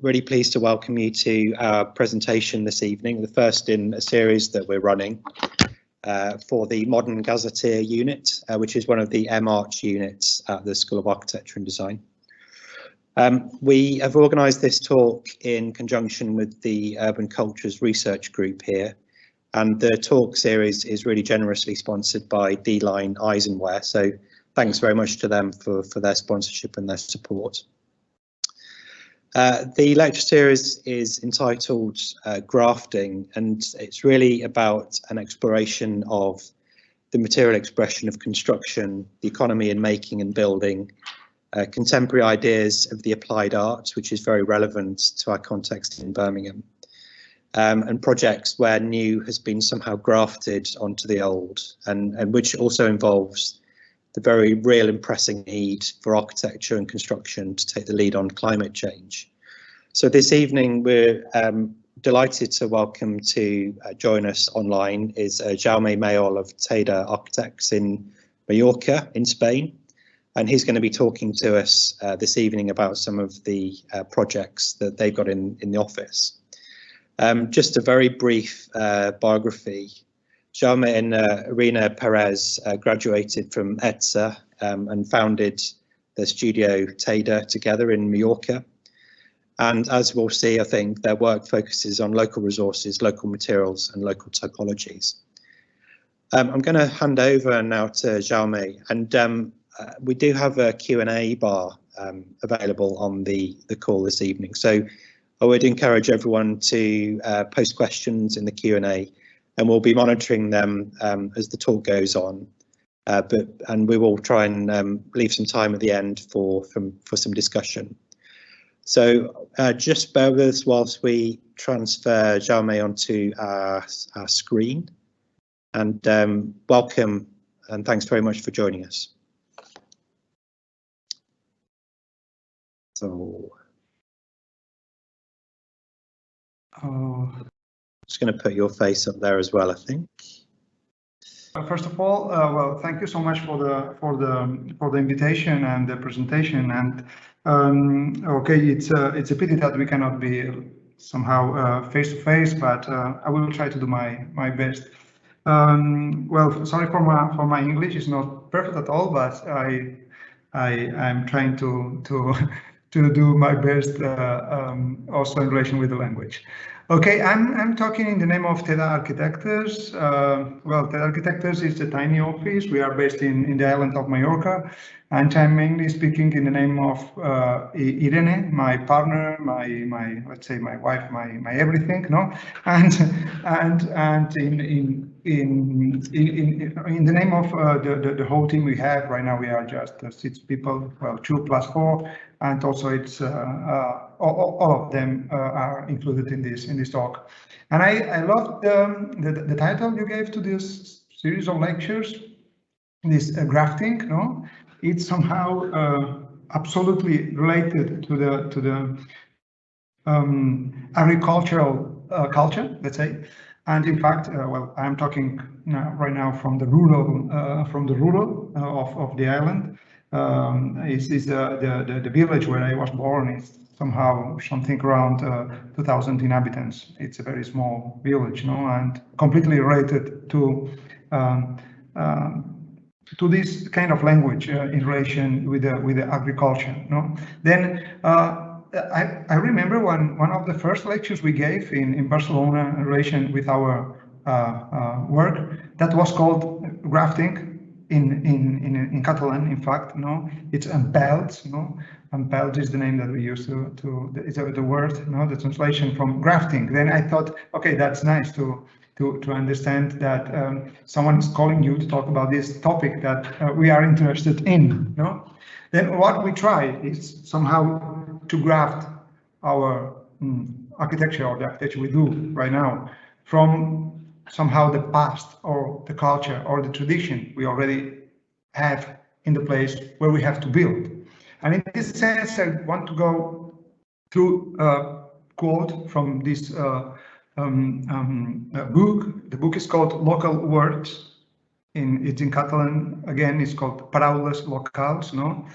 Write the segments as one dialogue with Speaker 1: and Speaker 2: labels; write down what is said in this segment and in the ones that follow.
Speaker 1: really pleased to welcome you to our presentation this evening, the first in a series that we're running for the Modern Gazetteer unit, which is one of the M-Arch units at the School of Architecture and Design. We have organised this talk in conjunction with the Urban Cultures Research Group here, and the talk series is really generously sponsored by D-Line Eisenware, so thanks very much to them for their sponsorship and their support. The lecture series is entitled Grafting, and it's really about an exploration of the material expression of construction, the economy in making and building, contemporary ideas of the applied arts, which is very relevant to our context in Birmingham, and projects where new has been somehow grafted onto the old, and which also involves the very real and pressing need for architecture and construction to take the lead on climate change. So this evening we're delighted to welcome to join us online is Jaume Mayol of Teda Arquitectes in Mallorca in Spain, and he's going to be talking to us this evening about some of the projects that they've got in the office. Just a very brief biography. Jaume and Irina Perez graduated from ETSA and founded the studio Teda together in Mallorca. And as we'll see, I think their work focuses on local resources, local materials and local typologies. I'm going to hand over now to Jaume, and we do have a Q&A bar available on the call this evening. So I would encourage everyone to post questions in the Q&A, and we'll be monitoring them as the talk goes on. And we will try and leave some time at the end for some discussion. So just bear with us whilst we transfer Jaume onto our screen. And welcome, and thanks very much for joining us. So just going to put your face up there as well, I think.
Speaker 2: First of all, well, thank you so much for the invitation and the presentation. And okay, it's a pity that we cannot be somehow face to face, but I will try to do my best. Well, sorry for my English; it's not perfect at all, but I'm trying to do my best also in relation with the language. Okay, I'm talking in the name of Teda Arquitectes. Well, Teda Arquitectes is a tiny office. We are based in the island of Mallorca, and I'm mainly speaking in the name of Irene, my partner, my let's say my wife, my everything, no, and in the name of the whole team we have right now. We are just 6 people, well, 2 + 4, and also it's all of them are included in this talk. And I love the title you gave to this series of lectures, this grafting. No, it's somehow absolutely related to the agricultural culture, let's say. And in fact, well, I'm talking right now from the rural of the island. Is the village where I was born is somehow something around 2,000 inhabitants. It's a very small village, no, and completely related to this kind of language in relation with the agriculture, no. Then I remember one of the first lectures we gave in Barcelona in relation with our work that was called grafting. In Catalan, in fact, no, it's empelt, no, empelt is the name that we use it's the word, no, the translation from grafting. Then I thought, okay, that's nice to understand that someone is calling you to talk about this topic that we are interested in, no. Then what we try is somehow to graft our architecture, or the architecture we do right now, from somehow the past or the culture or the tradition we already have in the place where we have to build. And in this sense, I want to go through a quote from this book. The book is called Local Words. It's in Catalan. Again, it's called Paraules Locals, no?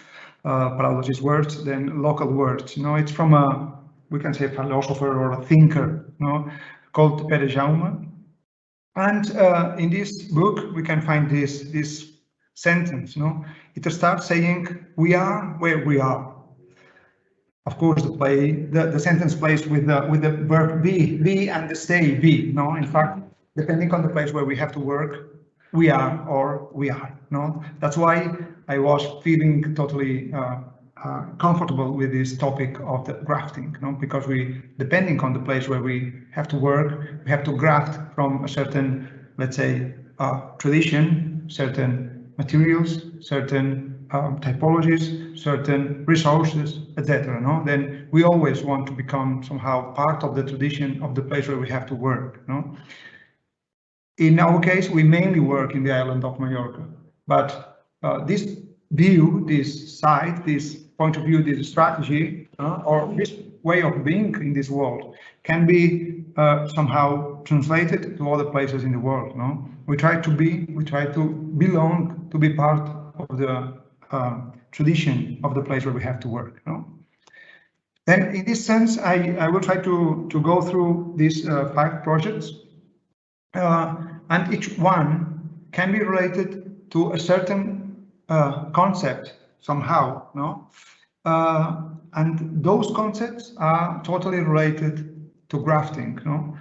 Speaker 2: Paraules is words, then local words. You know, it's from a we can say a philosopher or a thinker, no, called Pere Jaume. And in this book, we can find this sentence, no? It starts saying, "We are where we are." Of course, the sentence plays with the verb be and the stay be. No, in fact, depending on the place where we have to work, we are or we are. No, that's why I was feeling totally comfortable with this topic of the grafting. No, because depending on the place where we have to work, we have to graft from a certain, let's say, tradition, certain materials, certain typologies, certain resources, etc. No? Then we always want to become somehow part of the tradition of the place where we have to work. No? In our case, we mainly work in the island of Mallorca, but this view, this side, this point of view, this strategy, or this way of being in this world can be somehow translated to other places in the world. No? We try to belong, to be part of the tradition of the place where we have to work. No? Then in this sense, I will try to go through these 5 projects, and each one can be related to a certain concept somehow, no? And those concepts are totally related to grafting. No?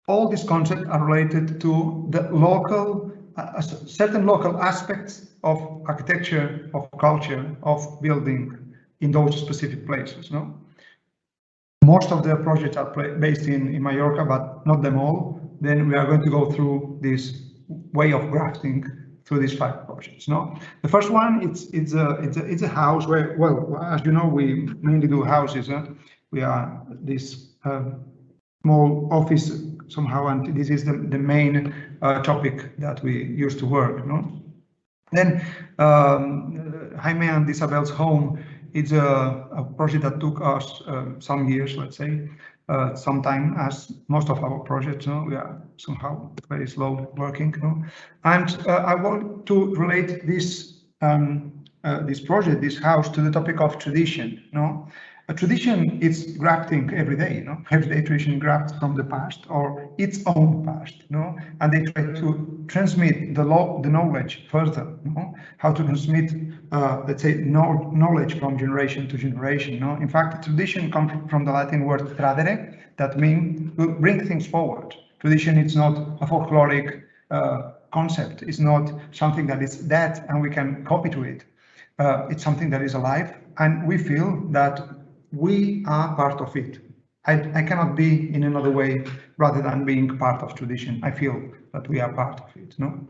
Speaker 2: All these concepts are related to the local, certain local aspects of architecture, of culture, of building in those specific places. No? Most of the projects are based in Mallorca, but not them all. Then we are going to go through this way of grafting through these 5 projects. No, the first one it's a house where, well, as you know, we mainly do houses. We are this small office somehow, and this is the main topic that we used to work. No, then Jaime and Isabel's home. It's a project that took us some years, let's say, some time, as most of our projects. No? We are somehow very slow working. No? And I want to relate this this project, this house, to the topic of tradition. No? A tradition is grafting every day. No? Every day tradition grafts from the past or its own past. No? And they try to transmit the knowledge further. No? How to transmit, let's say, knowledge from generation to generation. No? In fact, tradition comes from the Latin word tradere, that means to bring things forward. Tradition is not a folkloric concept. It's not something that is dead and we can copy to it. It's something that is alive, and we feel that we are part of it. I cannot be in another way rather than being part of tradition. I feel that we are part of it. No.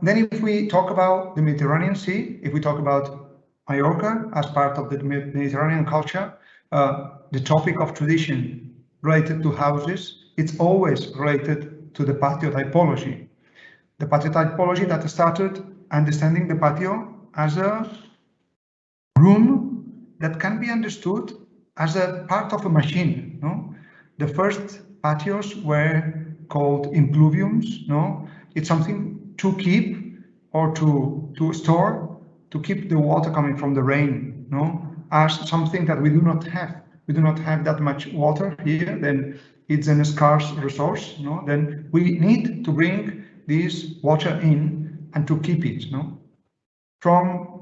Speaker 2: Then if we talk about the Mediterranean Sea, if we talk about Mallorca as part of the Mediterranean culture, the topic of tradition related to houses, it's always related to the patio typology. The patio typology that started understanding the patio as a room that can be understood as a part of a machine. No? The first patios were called impluviums. No? It's something to keep or to store, to keep the water coming from the rain. No? As something that we do not have. We do not have that much water here, then it's a scarce resource. No? Then we need to bring this water in and to keep it. No? From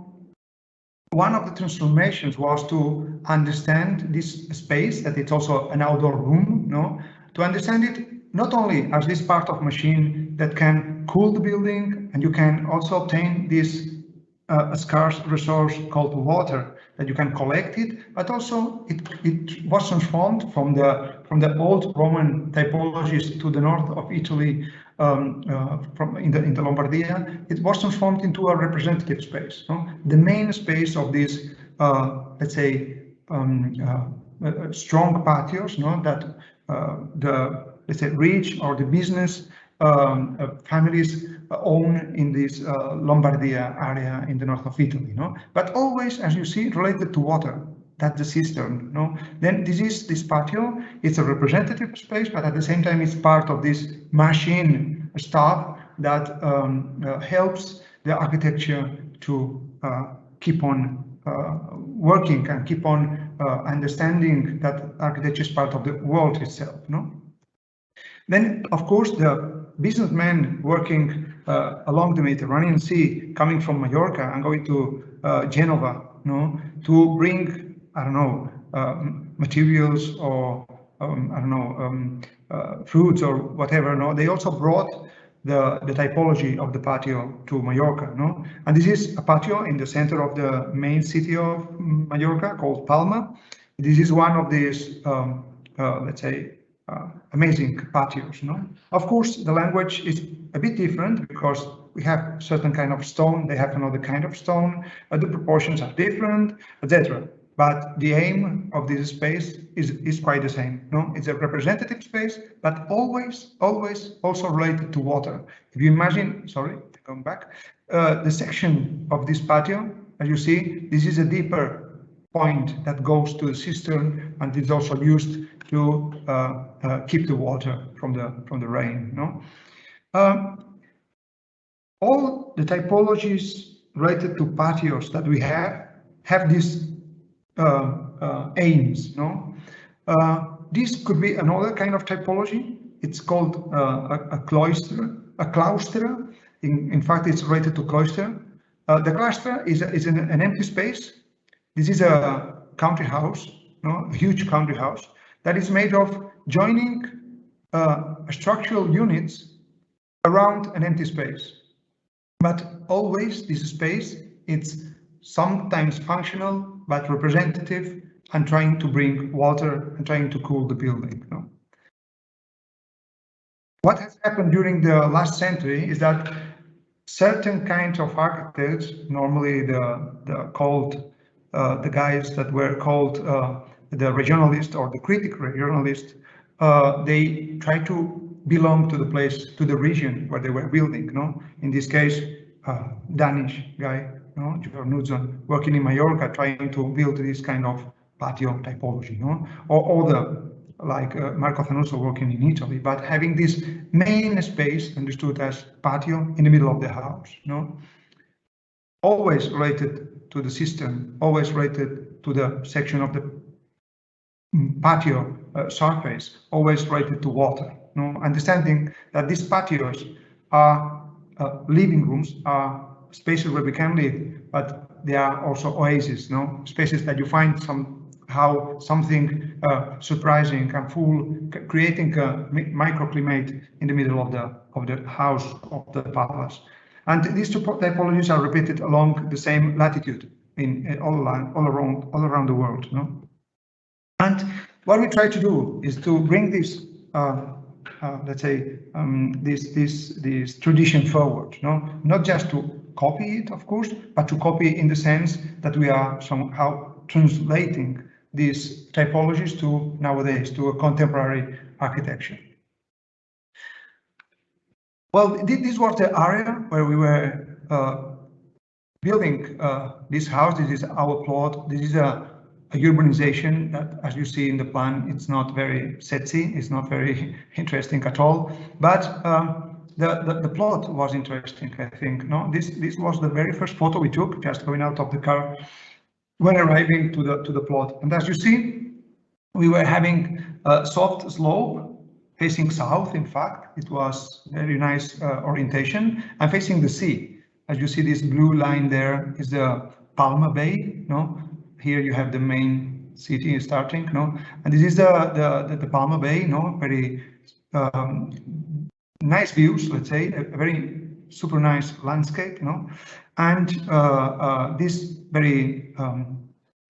Speaker 2: one of the transformations was to understand this space, that it's also an outdoor room, no? To understand it not only as this part of machine that can cool the building, and you can also obtain this a scarce resource called water, that you can collect it, but also it was transformed from the old Roman typologies to the north of Italy, in the Lombardia. It was transformed into a representative space. No? The main space of these, let's say, strong patios, no? That the, let's say, rich or the business families own in this Lombardia area in the north of Italy. No? But always, as you see, related to water. That's the cistern. No? Then this patio. It's a representative space, but at the same time, it's part of this machine stuff that helps the architecture to keep on working and keep on understanding that architecture is part of the world itself. No? Then, of course, the businessmen working along the Mediterranean Sea, coming from Mallorca and going to Genova, no, to bring, I don't know, materials or I don't know, fruits or whatever. No, they also brought the typology of the patio to Mallorca. No, and this is a patio in the center of the main city of Mallorca called Palma. This is one of these, let's say, amazing patios. No, of course, the language is a bit different because we have certain kind of stone, they have another kind of stone, the proportions are different, etc. But the aim of this space is quite the same. No, it's a representative space, but always also related to water. If you imagine, sorry, going back, the section of this patio, as you see, this is a deeper point that goes to the cistern and is also used to keep the water from the rain. No, all the typologies related to patios that we have these aims. No, this could be another kind of typology. It's called a cloister, a claustra. In fact, it's related to cloister. The claustra is an empty space. This is a country house, no, a huge country house that is made of joining structural units around an empty space. But always this space, it's sometimes functional, but representative and trying to bring water and trying to cool the building. No? What has happened during the last century is that certain kinds of architects, normally the guys that were called the regionalist or the critic regionalist, they try to belong to the place, to the region where they were building. No, in this case, Danish guy, no, George Knudsen, working in Mallorca, trying to build this kind of patio typology. No, or the like Marco Zanuso working in Italy, but having this main space understood as patio in the middle of the house. No, always related to the cistern, always related to the section of the patio surface, always related to water. No, understanding that these patios are living rooms, are spaces where we can live, but they are also oases. No, spaces that you find somehow something surprising and full, creating a microclimate in the middle of the house of the palace. And these two typologies are repeated along the same latitude in all around the world. No? And what we try to do is to bring this, let's say, this tradition forward. No, not just to copy it, of course, but to copy in the sense that we are somehow translating these typologies to nowadays to a contemporary architecture. Well, this was the area where we were building this house. This is our plot. This is a urbanization that, as you see in the plan, it's not very sexy. It's not very interesting at all. But the plot was interesting, I think. No, this was the very first photo we took, just going out of the car when arriving to the plot. And as you see, we were having a soft slope facing south. In fact, it was very nice orientation and facing the sea. As you see, this blue line there is the Palma Bay. No, here you have the main city starting. No, and this is the Palma Bay. No, very nice views. Let's say a very super nice landscape. No, and this very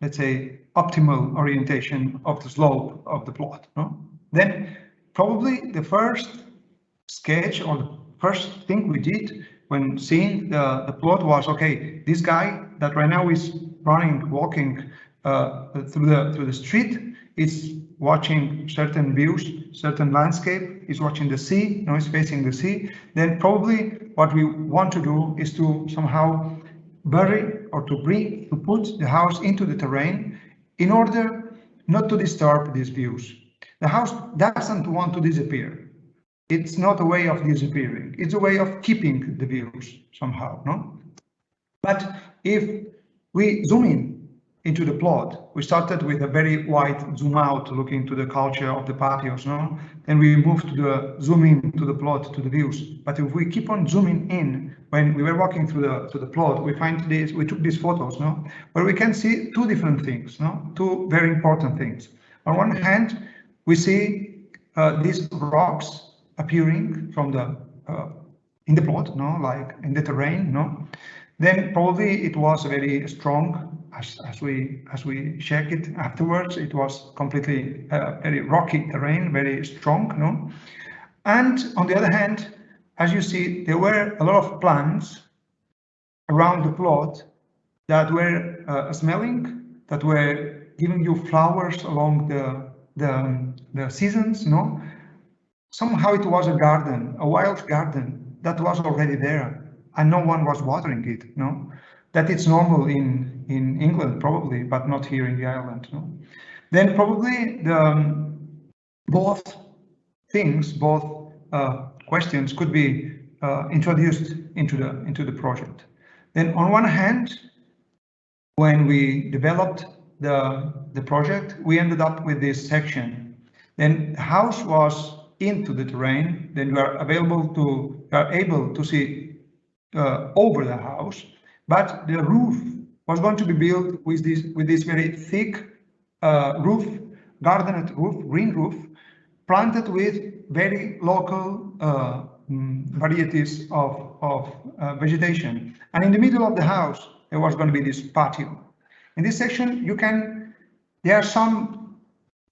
Speaker 2: let's say optimal orientation of the slope of the plot. No, then probably the first sketch or the first thing we did when seeing the plot was, okay, this guy that right now is walking through the street, is watching certain views, certain landscape, is watching the sea, no, is facing the sea. Then probably what we want to do is to somehow bury or to put the house into the terrain in order not to disturb these views. The house doesn't want to disappear. It's not a way of disappearing. It's a way of keeping the views somehow, no? But if we zoom in into the plot. We started with a very wide zoom out, looking to the culture of the patios, no? And we moved to the zoom in to the plot, to the views. But if we keep on zooming in, when we were walking through the plot, we find this. We took these photos, no, where we can see two different things, no, two very important things. On one hand, we see these rocks appearing from the in the plot, no, like in the terrain, no. Then probably it was very strong. As we check it afterwards, it was completely very rocky terrain, very strong, no? And on the other hand, as you see, there were a lot of plants around the plot that were smelling, that were giving you flowers along the seasons, no? Somehow it was a garden, a wild garden that was already there, and no one was watering it, no? That it's normal in England probably, but not here in the island. No? Then probably both things, both questions could be introduced into the project. Then on one hand, when we developed the project, we ended up with this section. Then the house was into the terrain. Then you are able to see over the house. But the roof was going to be built with this very thick roof, gardened roof, green roof, planted with very local varieties of vegetation. And in the middle of the house, there was going to be this patio. In this section, there are some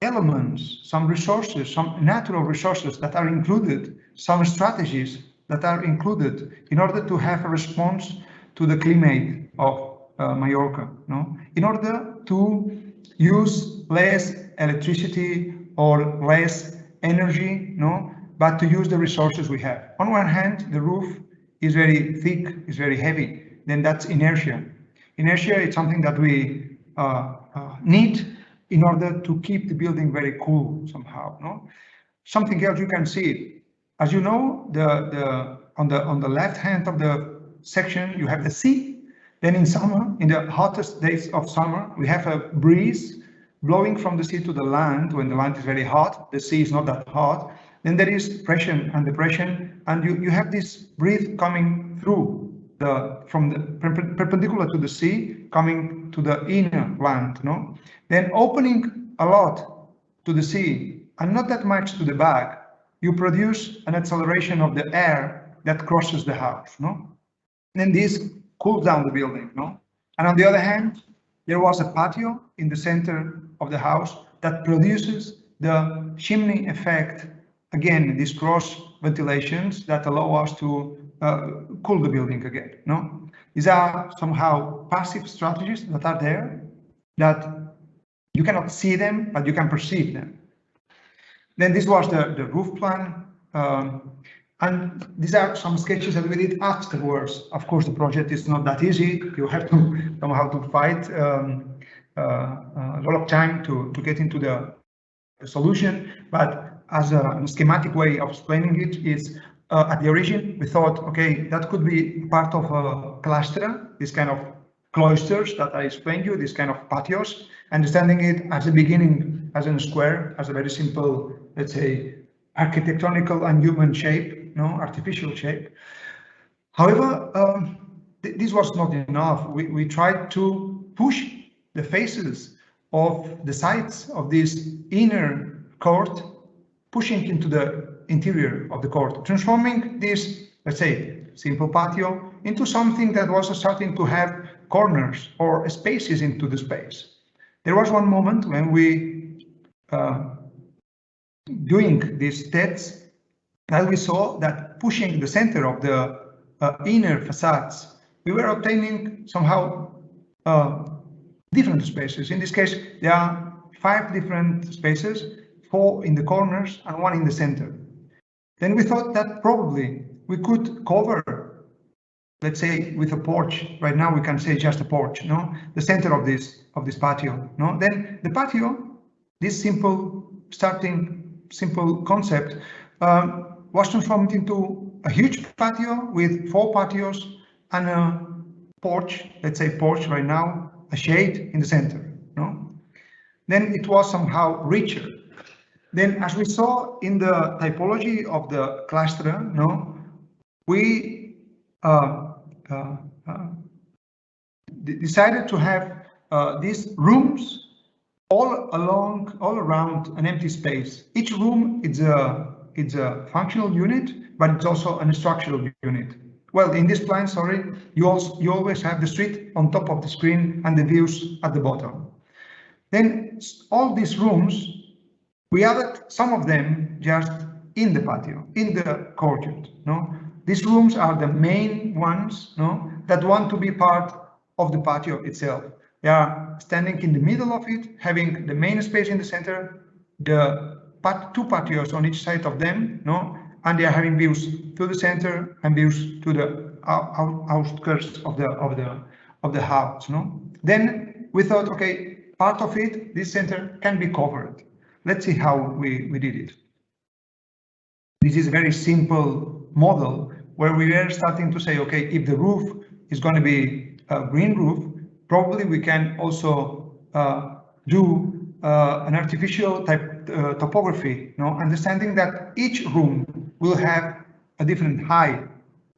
Speaker 2: elements, some resources, some natural resources that are included, some strategies that are included in order to have a response to the climate of Mallorca, no? In order to use less electricity or less energy, no? But to use the resources we have. On one hand, the roof is very thick, is very heavy. Then that's inertia. Inertia is something that we need in order to keep the building very cool somehow, no? Something else you can see. As you know, on the left hand of the section, you have the sea. Then in summer, in the hottest days of summer, we have a breeze blowing from the sea to the land. When the land is very hot, the sea is not that hot. Then there is pressure and depression, and you have this breeze coming through from the perpendicular to the sea, coming to the inner land, no? Then opening a lot to the sea and not that much to the back, you produce an acceleration of the air that crosses the house, no? Then this cools down the building, no? And on the other hand, there was a patio in the center of the house that produces the chimney effect. Again, these cross ventilations that allow us to cool the building again, no? These are somehow passive strategies that are there, that you cannot see them, but you can perceive them. Then this was the roof plan. And these are some sketches that we did afterwards. Of course, the project is not that easy. You have to somehow to fight a lot of time to get into the solution. But as a schematic way of explaining it is, at the origin, we thought, okay, that could be part of a cluster, this kind of cloisters that I explained you, this kind of patios, understanding it as a beginning, as in a square, as a very simple, let's say, architectonical and human shape, no, artificial shape. However, this was not enough. We tried to push the faces of the sides of this inner court, pushing into the interior of the court, transforming this, let's say, simple patio into something that was starting to have corners or spaces into the space. There was one moment when we, doing these tests, that we saw that pushing the center of the inner facades, we were obtaining somehow different spaces. In this case, there are 5 different spaces, 4 in the corners and 1 in the center. Then we thought that probably we could cover, let's say, with a porch. Right now we can say just a porch, no? The center of this patio, no? Then the patio, this simple concept, was transformed into a huge patio with 4 patios and a porch, let's say porch right now, a shade in the center. no? Then it was somehow richer. Then, as we saw in the typology of the cluster, no, we decided to have these rooms all around an empty space. Each room is a functional unit, but it's also a structural unit. Well, in this plan, sorry, you always have the street on top of the screen and the views at the bottom. Then all these rooms, we added some of them just in the patio, in the courtyard. No, these rooms are the main ones, no, that want to be part of the patio itself. They are standing in the middle of it, having the main space in the center, the two patios on each side of them, no, and they are having views to the center and views to the outskirts of the house. No, then we thought, okay, part of it, this center can be covered. Let's see how we did it. This is a very simple model where we are starting to say, okay, if the roof is going to be a green roof, probably we can also do an artificial type topography, no? Understanding that each room will have a different height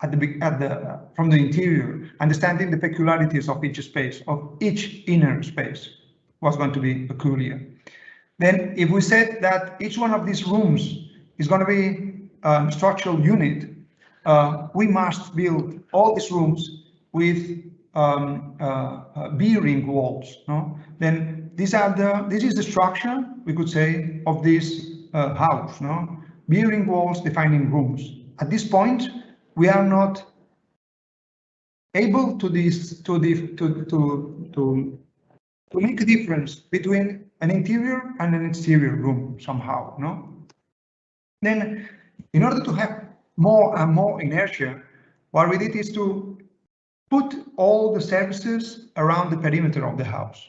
Speaker 2: from the interior, understanding the peculiarities of each space, of each inner space was going to be peculiar. Then if we said that each one of these rooms is going to be a structural unit, we must build all these rooms with B-ring walls. No? Then this is the structure, we could say, of this house. No? B-ring walls defining rooms. At this point, we are not able to make a difference between an interior and an exterior room somehow. No? Then, in order to have more and more inertia, what we did is to put all the services around the perimeter of the house.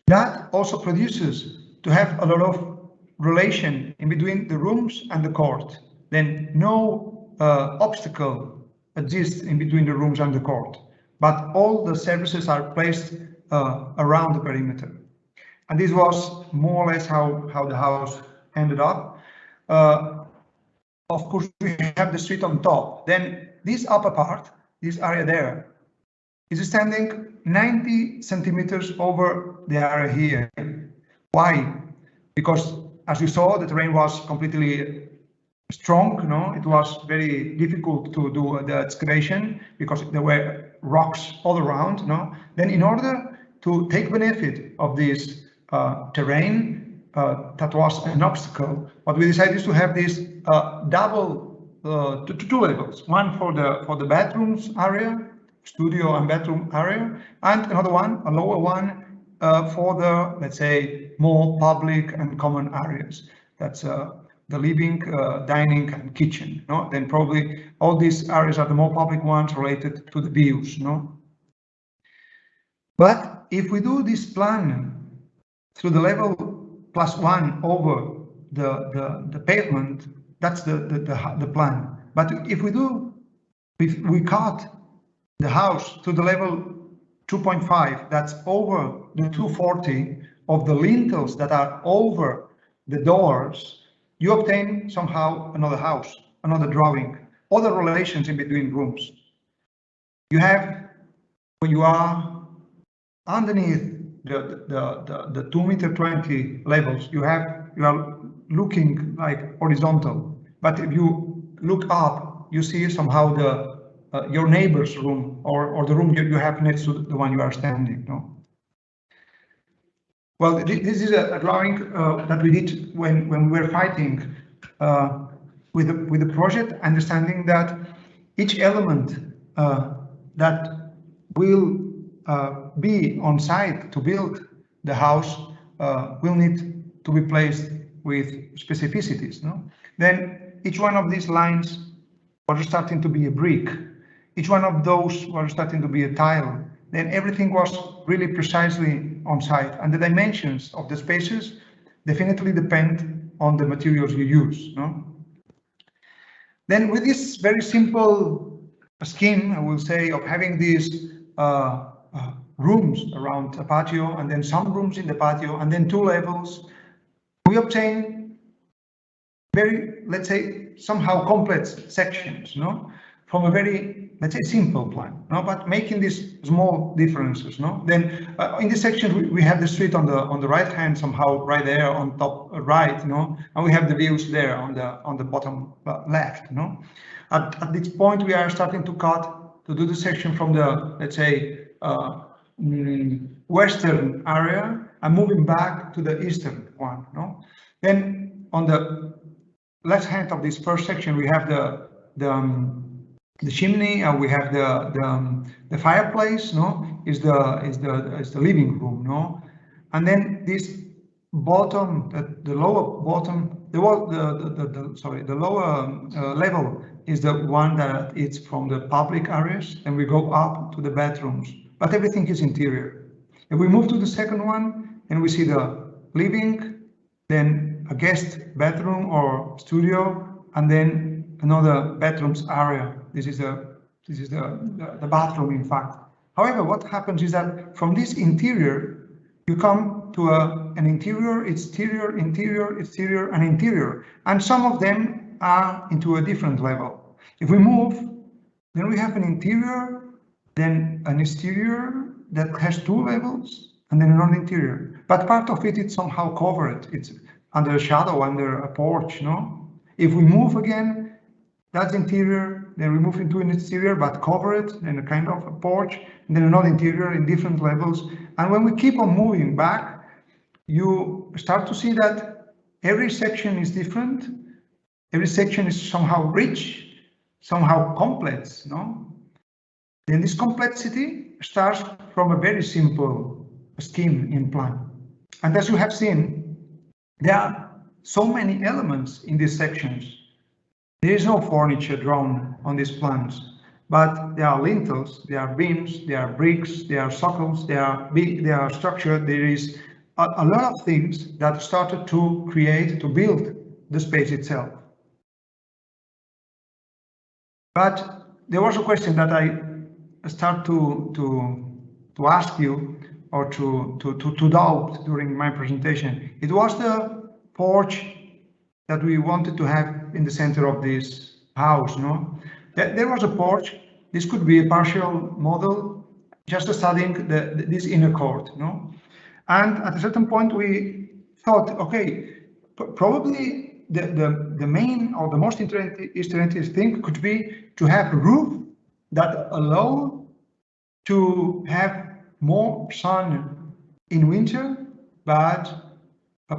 Speaker 2: That also produces to have a lot of relation in between the rooms and the court. Then no obstacle exists in between the rooms and the court, but all the services are placed around the perimeter. And this was more or less how the house ended up. Of course, we have the street on top. Then this upper part, this area there, is standing 90 centimeters over the area here. Why? Because as you saw, the terrain was completely strong. No, it was very difficult to do the excavation because there were rocks all around. No, then in order to take benefit of this terrain that was an obstacle, what we decided is to have this double two levels, one for the bedrooms area, studio and bedroom area, and another one, a lower one, for the, let's say, more public and common areas. That's the living, dining, and kitchen. No, then probably all these areas are the more public ones related to the views. No, but if we do this plan through the level +1 over the pavement, that's the plan. But if we cut the house to the level 2.5, that's over the 240 of the lintels that are over the doors, you obtain somehow another house, another drawing, other relations in between rooms. You have, when you are underneath the 2.20 m levels, you are looking like horizontal, but if you look up, you see somehow your neighbor's room or the room you have next to the one you are standing. No? Well, this is a drawing that we did when we were fighting with the project, understanding that each element that will be on site to build the house will need to be placed with specificities. No? Then each one of these lines was starting to be a brick. Each one of those was starting to be a tile. Then everything was really precisely on site, and the dimensions of the spaces definitely depend on the materials you use. No? Then with this very simple scheme, I will say, of having these rooms around a patio, and then some rooms in the patio, and then 2 levels, we obtain very, let's say, somehow complex sections, no? From a very, let's say, simple plan, no? But making these small differences, no? Then in this section we have the street on the right hand, somehow right there on top right, no? And we have the views there on the bottom left, no? At this point we are starting to do the section from the, let's say, western area and moving back to the eastern one, no? Then on the left hand of this first section we have the chimney, and we have the fireplace, no? Is the living room, no? And then this bottom, the lower bottom, the lower level is the one that is from the public areas, and we go up to the bedrooms, but everything is interior. If we move to the second one, and we see the living, then a guest bedroom or studio, and then another bedrooms area. This is the bathroom, in fact. However, what happens is that from this interior, you come to an interior, exterior, interior, exterior, and interior, and some of them are into a different level. If we move, then we have an interior, then an exterior that has 2 levels, and then another interior. But part of it is somehow covered. It's under a shadow, under a porch, no? If we move again, that's interior, then we move into an exterior, but cover it in a kind of a porch, and then another interior in different levels. And when we keep on moving back, you start to see that every section is different. Every section is somehow rich, somehow complex, no? Then this complexity starts from a very simple scheme in plan. And as you have seen, there are so many elements in these sections. There is no furniture drawn on these plans, but there are lintels, there are beams, there are bricks, there are sockles, they are structured. There is a lot of things that started to build the space itself. But there was a question that I start to ask you, or to doubt during my presentation. It was the porch that we wanted to have in the center of this house, no? There was a porch. This could be a partial model, just studying this inner court, no? And at a certain point we thought, okay, probably the main or the most interesting thing could be to have a roof that allow to have more sun in winter, but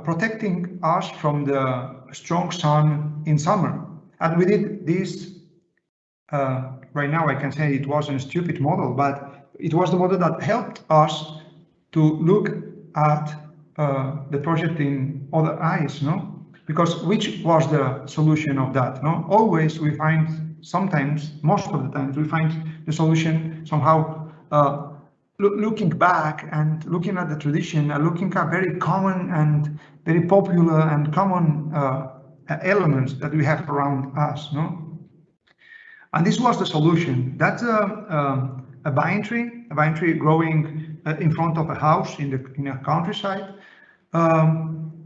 Speaker 2: protecting us from the strong sun in summer. And we did this, right now I can say it wasn't a stupid model, but it was the model that helped us to look at the project in other eyes, no? Because which was the solution of that, no? Always we find, sometimes, most of the times, we find the solution somehow looking back and looking at the tradition, and looking at very common and very popular and common elements that we have around us, no? And this was the solution. That's a vine tree growing in front of a house in a countryside.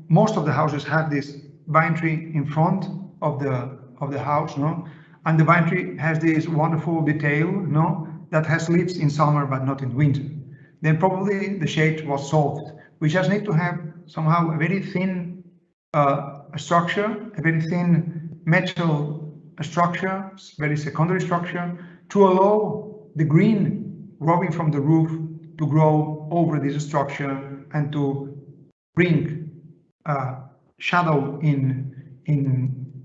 Speaker 2: Most of the houses have this vine tree in front of the house, no? And the vine tree has this wonderful detail, no? That has leaves in summer but not in winter. Then probably the shade was solved. We just need to have somehow a very thin structure, a very thin metal structure, very secondary structure, to allow the green growing from the roof to grow over this structure and to bring shadow in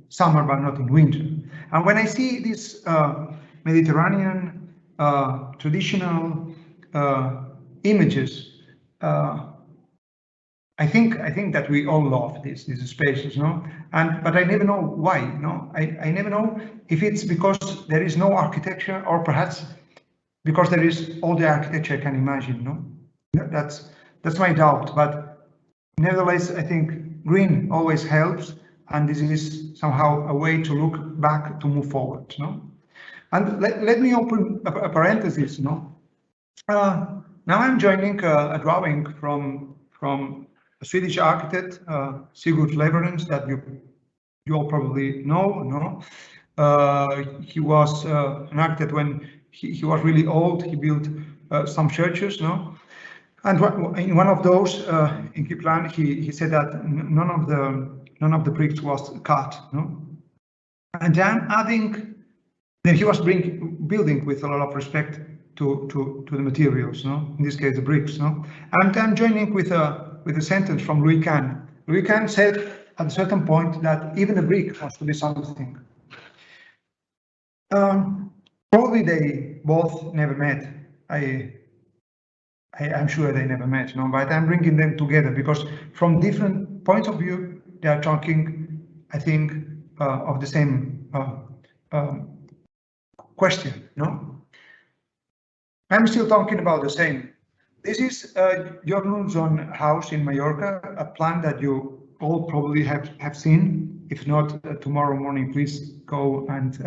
Speaker 2: summer but not in winter. And when I see this Mediterranean traditional images, I think that we all love these spaces, no? But I never know why, no? I never know if it's because there is no architecture, or perhaps because there is all the architecture I can imagine, no? That's my doubt, but nevertheless, I think green always helps, and this is somehow a way to look back, to move forward, no? And let me open a parenthesis, no? Now I'm joining a drawing from a Swedish architect, Sigurd Leverens, that you all probably know. He was an architect when he was really old. He built some churches, no? And in one of those in Kiplan, he said that none of the bricks was cut, no? And I'm adding, then he was building with a lot of respect to the materials, no? In this case, the bricks, no? And I'm joining with a sentence from Louis Kahn. Louis Kahn said at a certain point that even a brick wants to be something. Probably they both never met. I'm sure they never met, no? But I'm bringing them together because from different points of view, they are talking, I think, of the same question, no? I'm still talking about the same. This is Jornunzon house in Mallorca, a plan that you all probably have seen. If not, tomorrow morning, please go and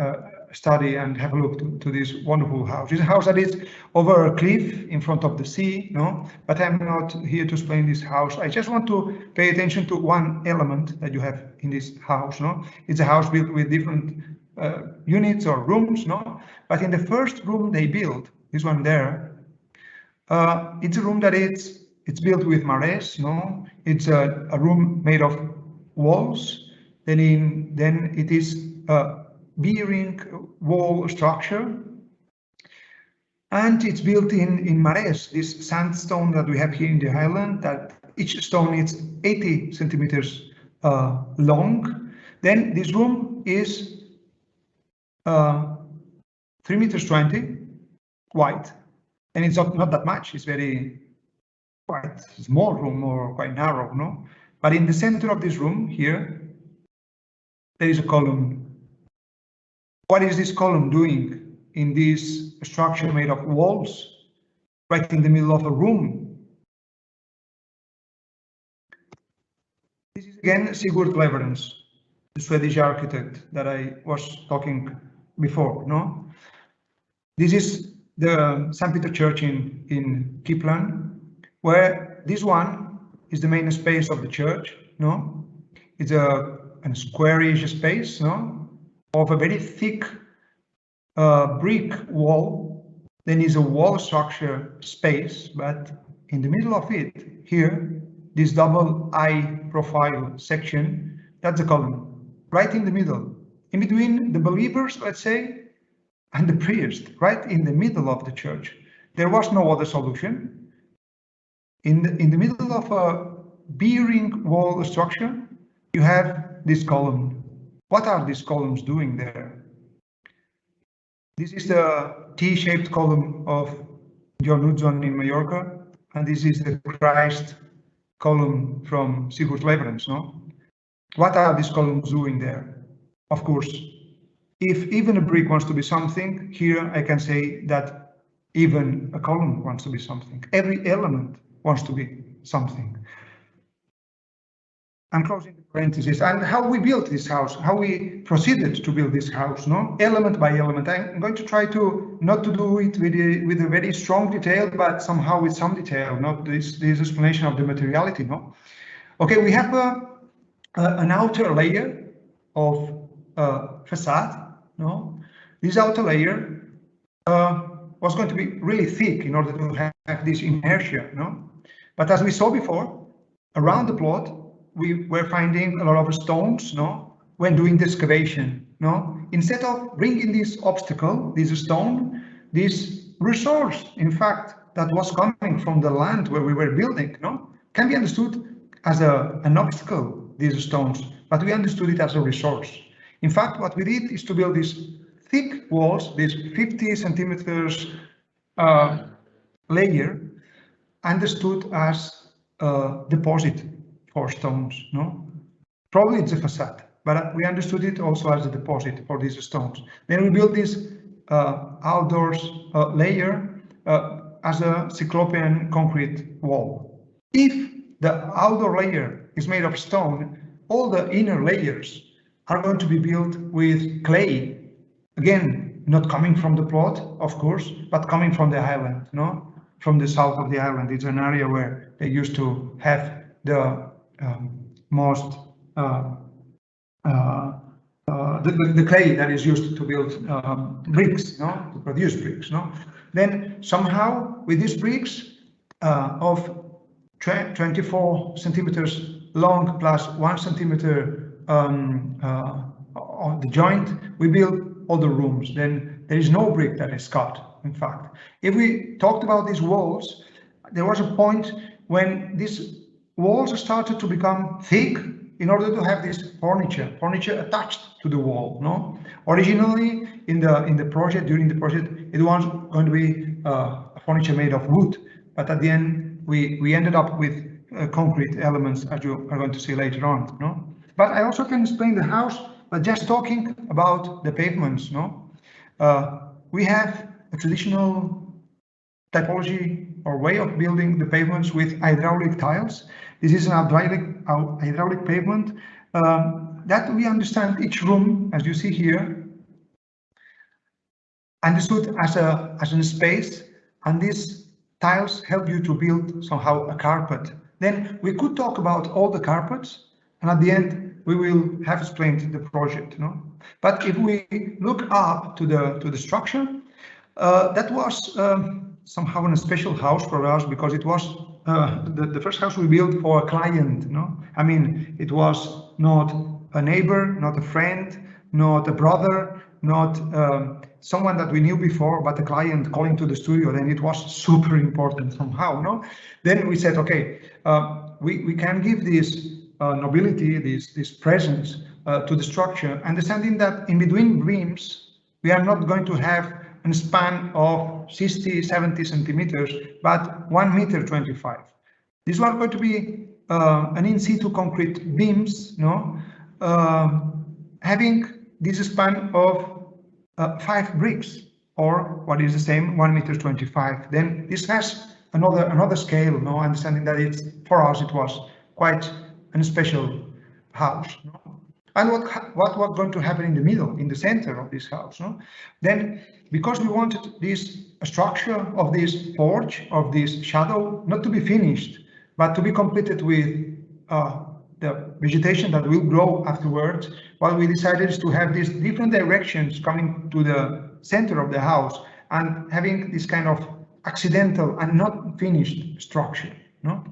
Speaker 2: study and have a look to this wonderful house. It's a house that is over a cliff in front of the sea, no? But I'm not here to explain this house. I just want to pay attention to one element that you have in this house, no? It's a house built with different units or rooms, no? But in the first room they built, this one there, it's a room that it's built with mares, no? It's a room made of walls. Then it is a bearing wall structure, and it's built in mares, this sandstone that we have here in the island. That each stone is 80 centimeters long. Then this room is 3 meters 20 wide, and it's not that much. It's very quite small room or quite narrow, no? But in the center of this room here, there is a column. What is this column doing in this structure made of walls, right in the middle of a room? This is again Sigurd Leverens, the Swedish architect that I was talking before, no? This is the St. Peter Church in Kiplan, where this one is the main space of the church, no? It's a squarish space, no? Of a very thick brick wall. Then is a wall structure space, but in the middle of it, here, this double I profile section, that's a column, right in the middle, in between the believers, let's say, and the priest, right in the middle of the church. There was no other solution. In the middle of a bearing wall structure, you have this column. What are these columns doing there? This is the T-shaped column of Jornunzon in Mallorca, and this is the Christ column from Sigurd Leverens, no? What are these columns doing there? Of course, if even a brick wants to be something, here I can say that even a column wants to be something. Every element wants to be something. I'm closing the parentheses. And how we built this house, how we proceeded to build this house, no? Element by element. I'm going to try to not to do it with a very strong detail, but somehow with some detail, not this explanation of the materiality, no? Okay, we have an outer layer of facade, no? This outer layer was going to be really thick in order to have this inertia, no? But as we saw before, around the plot, we were finding a lot of stones, no? When doing the excavation, no? Instead of bringing this obstacle, this stone, this resource, in fact, that was coming from the land where we were building, no? Can be understood as an obstacle, these stones, but we understood it as a resource. In fact, what we did is to build these thick walls, this 50 centimeters layer, understood as a deposit for stones, no? Probably it's a facade, but we understood it also as a deposit for these stones. Then we built this outdoors layer as a cyclopean concrete wall. If the outdoor layer is made of stone, all the inner layers are going to be built with clay. Again, not coming from the plot, of course, but coming from the island, no? from the south of the island. It's an area where they used to have the most the clay that is used to build bricks, no, to produce bricks, no. Then somehow with these bricks of 24 centimeters long plus 1 centimeter on the joint, we build all the rooms. Then there is no brick that is cut. In fact, if we talked about these walls, there was a point when these walls started to become thick in order to have this furniture attached to the wall. No, originally in the project, during the project, it was going to be furniture made of wood, but at the end we ended up with concrete elements, as you are going to see later on. No, but I also can explain the house, but just talking about the pavements. No, we have a traditional typology or way of building the pavements with hydraulic tiles. This is an hydraulic pavement that we understand each room, as you see here, understood as a space, and these tiles help you to build somehow a carpet. Then we could talk about all the carpets, and at the end we will have explained the project. No? But if we look up to the structure, that was somehow a special house for us, because it was the first house we built for a client. No, I mean, it was not a neighbor, not a friend, not a brother, not someone that we knew before, but a client calling to the studio. Then it was super important somehow. No, then we said, okay, we can give this nobility, this presence to the structure, understanding that in between beams we are not going to have a span of 60, 70 centimeters, but 1.25 meters. These were going to be an in situ concrete beams, no, having this span of 5 bricks, or what is the same, 1.25 meters. Then this has another scale, no, understanding that it's, for us it was quite a special house. No? And what was going to happen in the middle, in the center of this house? No? Then, because we wanted this structure of this porch, of this shadow, not to be finished, but to be completed with the vegetation that will grow afterwards, what we decided is to have these different directions coming to the center of the house and having this kind of accidental and not finished structure. No?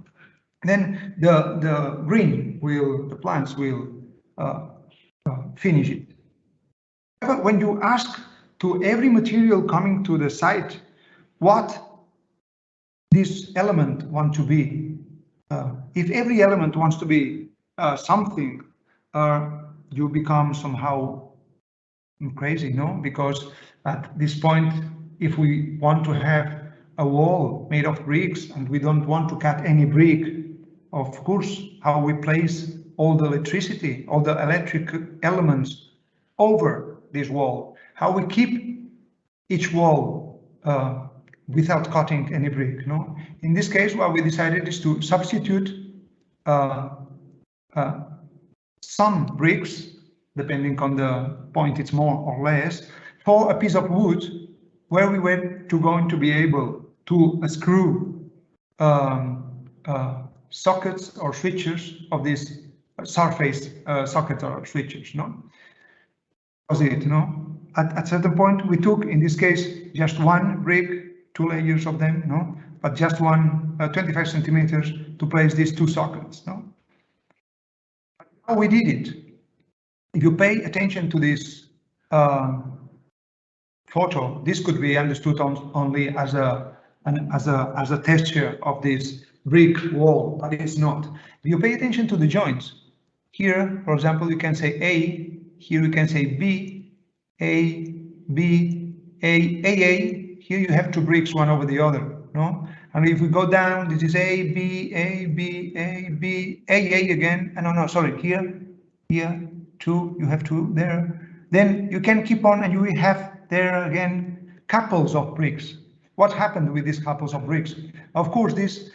Speaker 2: Then the green will, the plants will finish it. However, when you ask to every material coming to the site what this element wants to be, if every element wants to be something, you become somehow crazy, no? Because at this point, if we want to have a wall made of bricks and we don't want to cut any brick, of course, how we place all the electricity, all the electric elements over this wall, how we keep each wall without cutting any brick. No, in this case, what we decided is to substitute some bricks, depending on the point, it's more or less, for a piece of wood where we were going to be able to screw sockets or switches of this surface socket or switches. No, was it? No, at certain point we took, in this case, just one brick, 2 layers of them. No, but just one 25 centimeters to place these 2 sockets. No, how we did it? If you pay attention to this photo, this could be understood only as a texture of this brick wall, but it's not. If you pay attention to the joints, here, for example, you can say A, here you can say B, A, B, A. Here you have 2 bricks, one over the other, no? And if we go down, this is A, B, A, B, A, B, A again. No, sorry, here, 2, you have 2 there. Then you can keep on and you will have there again couples of bricks. What happened with these couples of bricks? Of course, this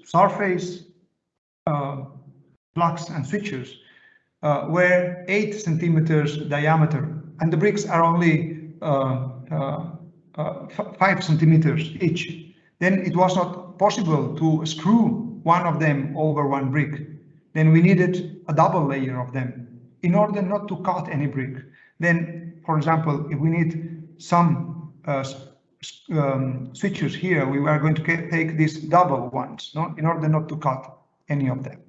Speaker 2: surface blocks and switches were 8 centimeters diameter, and the bricks are only 5 centimeters each. Then it was not possible to screw one of them over one brick. Then we needed a double layer of them in order not to cut any brick. Then, for example, if we need some switches here, we are going to take these double ones, no, in order not to cut any of them.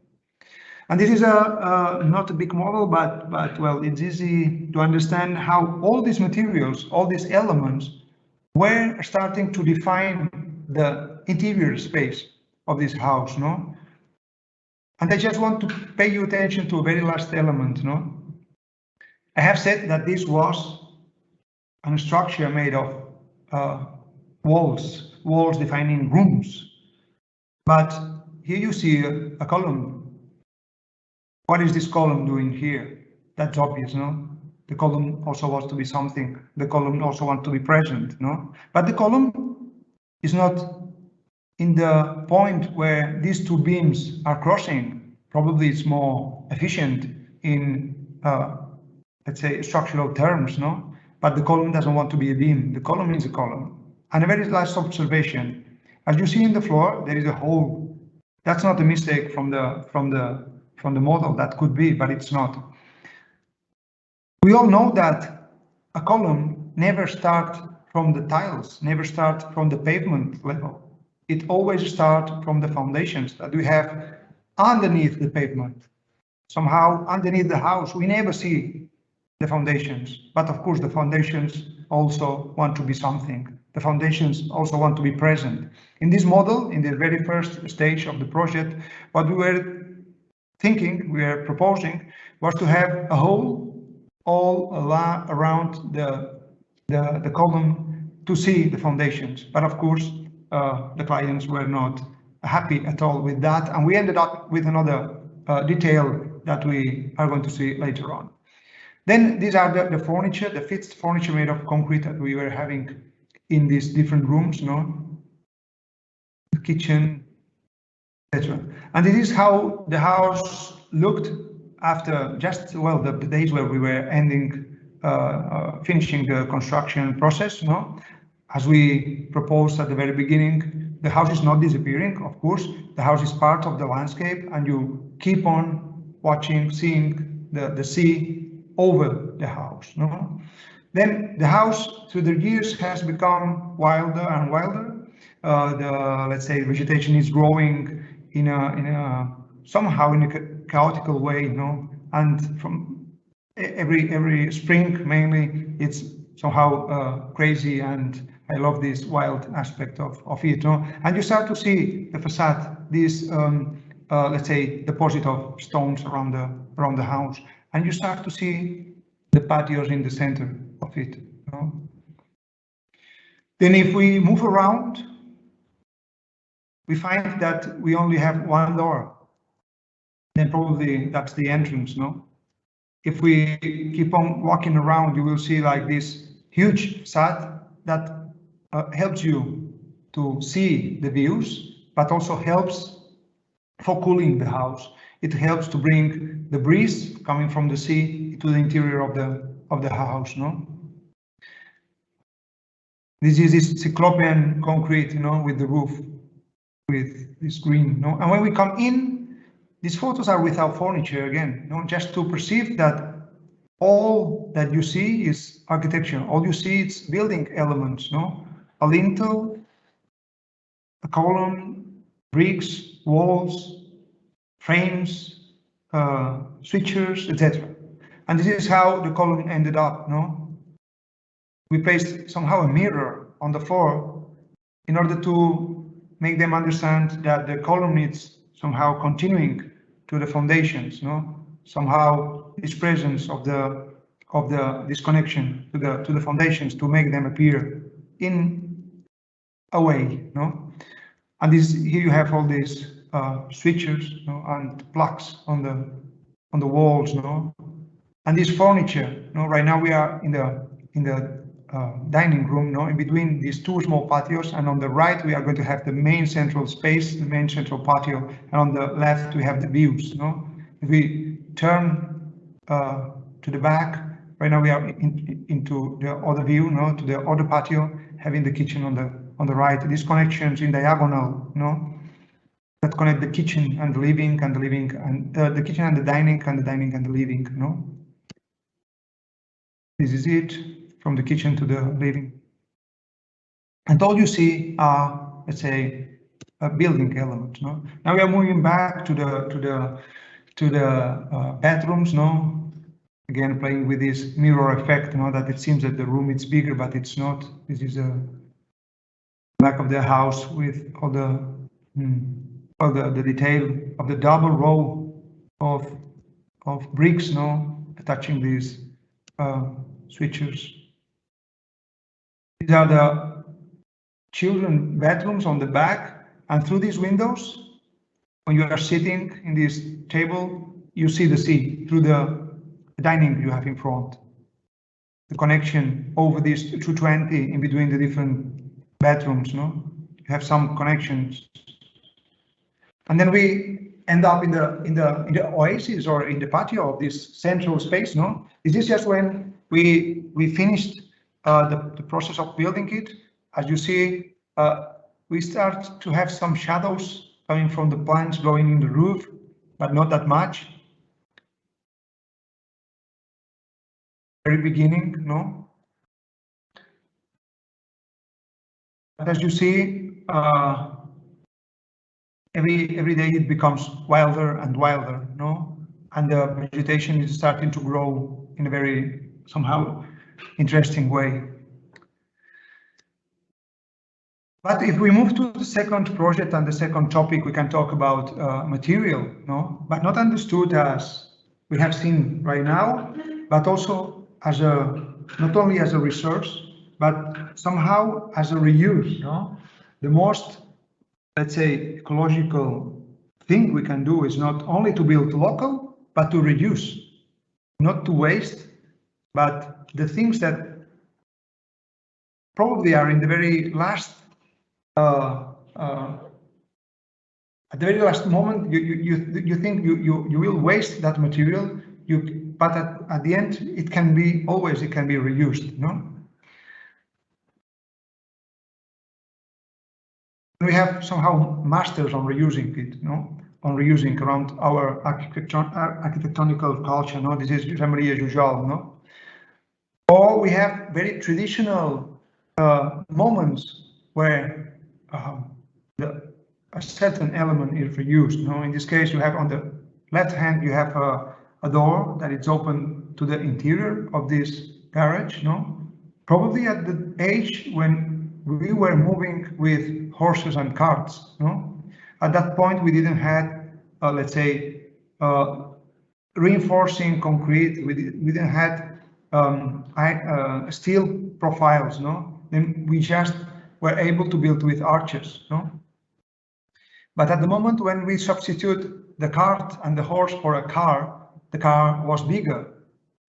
Speaker 2: And this is not a big model, but well, it's easy to understand how all these materials, all these elements, were starting to define the interior space of this house, no? And I just want to pay you attention to a very last element, no? I have said that this was a structure made of walls defining rooms. But here you see a column. What is this column doing here? That's obvious, no? The column also wants to be something. The column also wants to be present, no? But the column is not in the point where these two beams are crossing. Probably it's more efficient in, let's say, structural terms, no? But the column doesn't want to be a beam. The column is a column. And a very last observation. As you see in the floor, there is a hole. That's not a mistake from the model. That could be, but it's not. We all know that a column never starts from the tiles, never starts from the pavement level. It always starts from the foundations that we have underneath the pavement. Somehow underneath the house, we never see the foundations, but of course the foundations also want to be something. The foundations also want to be present. In this model, in the very first stage of the project, what we were thinking, we were proposing, was to have a hole all around the column to see the foundations. But of course, the clients were not happy at all with that, and we ended up with another detail that we are going to see later on. Then these are the furniture, the fixed furniture made of concrete that we were having in these different rooms, no? The kitchen, etc. And this is how the house looked after just, well, the days where we were finishing the construction process, no? As we proposed at the very beginning, the house is not disappearing, of course. The house is part of the landscape, and you keep on watching, seeing the sea over the house, no? Then the house, through the years, has become wilder and wilder. Let's say, vegetation is growing in a somehow in a chaotical way, you know. And from every spring, mainly, it's somehow crazy, and I love this wild aspect of it, no? And you start to see the facade, this let's say deposit of stones around the house, and you start to see the patios in the center of it, you know? Then if we move around, we find that we only have one door. Then probably that's the entrance, no? If we keep on walking around, you will see like this huge facade that helps you to see the views, but also helps for cooling the house. It helps to bring the breeze coming from the sea to the interior of the house, no? This is this cyclopean concrete, you know, with the roof, with this green, no? And when we come in, these photos are without furniture again, no? Just to perceive that all that you see is architecture. All you see is building elements, no? A lintel, a column, bricks, walls, frames, switchers, etc. And this is how the column ended up, no? We placed somehow a mirror on the floor in order to make them understand that the column is somehow continuing to the foundations, no? Somehow this presence of this connection to the foundations to make them appear in a way, no? And this, here you have all these switches, no? And plugs on the walls, no? And this furniture, no? Right now we are in the dining room, no? In between these two small patios, and on the right we are going to have the main central space, the main central patio, and on the left we have the views, no? If we turn to the back, right now we are into the other view, no? To the other patio, having the kitchen the right, these connections in diagonal, no, that connect the kitchen and the living and the living and the kitchen and the dining and the dining and the living, no. This is it from the kitchen to the living. And all you see are, let's say, a building element, no. Now we are moving back to the bedrooms, no. Again, playing with this mirror effect, you know, that it seems that the room is bigger, but it's not. This is a back of the house with all the detail of the double row of bricks, no, touching these switches. These are the children bedrooms on the back, and through these windows, when you are sitting in this table, you see the sea through the dining you have in front. The connection over this 220 in between the different bedrooms, no? You have some connections. And then we end up in the oasis or in the patio of this central space, no? This is just when we finished the process of building it. As you see, we start to have some shadows coming from the plants going in the roof, but not that much. Very beginning, no? But as you see, every day it becomes wilder and wilder, no? And the vegetation is starting to grow in a very somehow interesting way. But if we move to the second project and the second topic, we can talk about material, no? But not understood as we have seen right now, but also as not only as a resource, but somehow as a reuse, no? The most, let's say, ecological thing we can do is not only to build local, but to reduce, not to waste, but the things that probably are in the very last, at the very last moment, you think you will waste that material, but at the end it can be reused, no? We have somehow masters on reusing it, no? On reusing around our architectonical culture, no? This is Jean-Marie Jujol, no? Or we have very traditional moments where a certain element is reused, no? In this case, you have on the left hand, you have a door that is open to the interior of this garage, no? Probably at the age when we were moving with horses and carts, no? At that point, we didn't have, let's say, reinforcing concrete. We didn't have steel profiles, no? Then we just were able to build with arches, no? But at the moment when we substitute the cart and the horse for a car, the car was bigger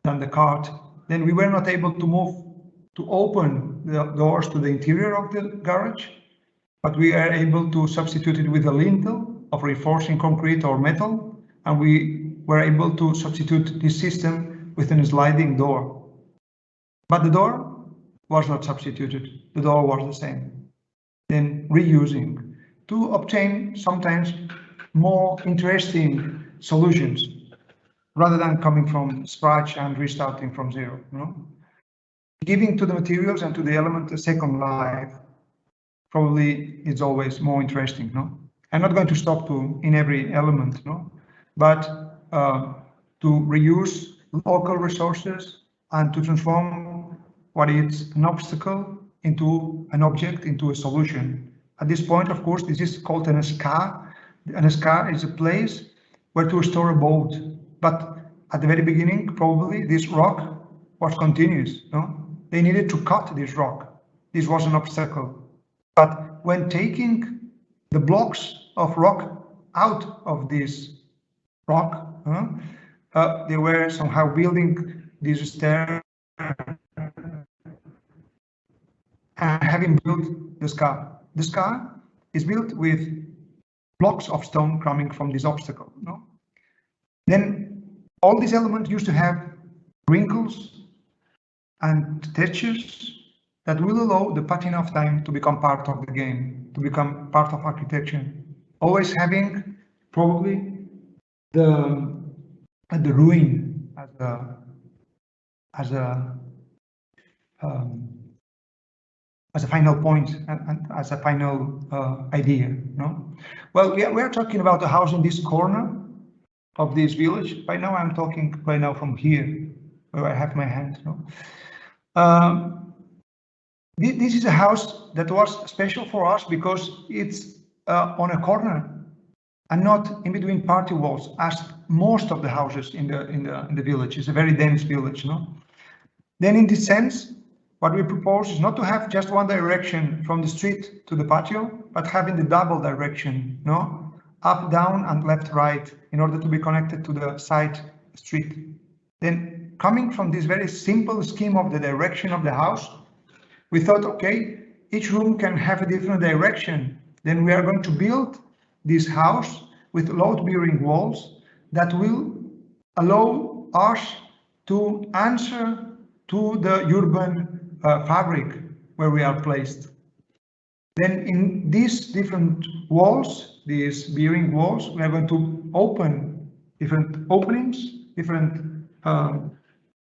Speaker 2: than the cart. Then we were not able to open the doors to the interior of the garage, but we are able to substitute it with a lintel of reinforcing concrete or metal, and we were able to substitute this system with a sliding door. But the door was not substituted, the door was the same. Then reusing to obtain sometimes more interesting solutions rather than coming from scratch and restarting from zero, no? Giving to the materials and to the element a second life probably is always more interesting, no? I'm not going to stop in every element, no? But to reuse local resources and to transform what is an obstacle into an object, into a solution. At this point, of course, this is called an SCA. An SCA is a place where to store a boat. But at the very beginning, probably this rock was continuous, no? They needed to cut this rock. This was an obstacle. But when taking the blocks of rock out of this rock, they were somehow building this stair and having built the SCA. The SCA is built with blocks of stone coming from this obstacle, no? Then all these elements used to have wrinkles and textures that will allow the patina of time to become part of the game, to become part of architecture. Always having probably the ruin as a final point and as a final idea. No, well, we are talking about a house in this corner of this village. Right now, I'm talking right now from here, where I have my hand. No? This is a house that was special for us because it's on a corner and not in between party walls, as most of the houses in the village. It's a very dense village, no? Then, in this sense, what we propose is not to have just one direction from the street to the patio, but having the double direction, no? Up, down, and left, right, in order to be connected to the side street. Then, coming from this very simple scheme of the direction of the house, we thought, okay, each room can have a different direction. Then we are going to build this house with load-bearing walls that will allow us to answer to the urban fabric where we are placed. Then in these different walls, these bearing walls, we are going to open different openings, different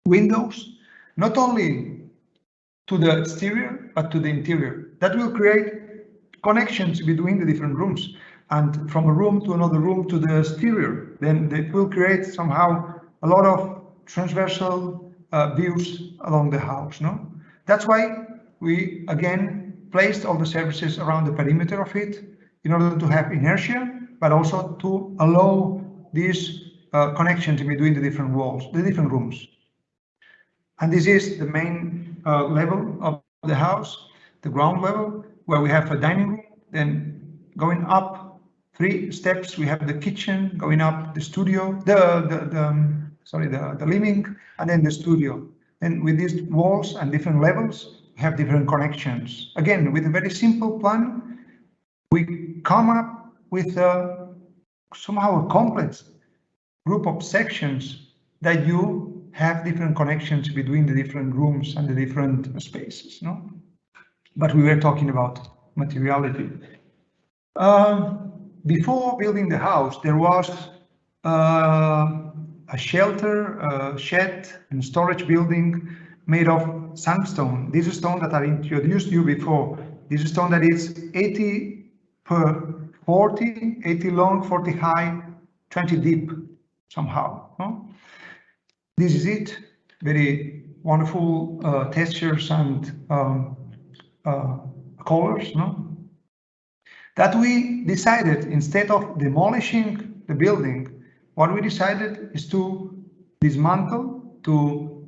Speaker 2: windows, not only to the exterior, but to the interior. That will create connections between the different rooms, and from a room to another room to the exterior. Then it will create somehow a lot of transversal views along the house. No, that's why we again placed all the services around the perimeter of it in order to have inertia, but also to allow these connections between the different walls, the different rooms. And this is the main level of the house, the ground level, where we have a dining room. Then going up 3 steps, we have the kitchen. Going up, the studio, the living, and then the studio. And with these walls and different levels, we have different connections. Again, with a very simple plan, we come up with somehow a complex group of sections that you have different connections between the different rooms and the different spaces. No, but we were talking about materiality. Before building the house, there was a shelter, a shed, and storage building made of sandstone. This is stone that I introduced you before. This is stone that is 80 per 40, 80 long, 40 high, 20 deep, somehow. No? This is it. Very wonderful textures and colors. No? That we decided, instead of demolishing the building, what we decided is to dismantle, to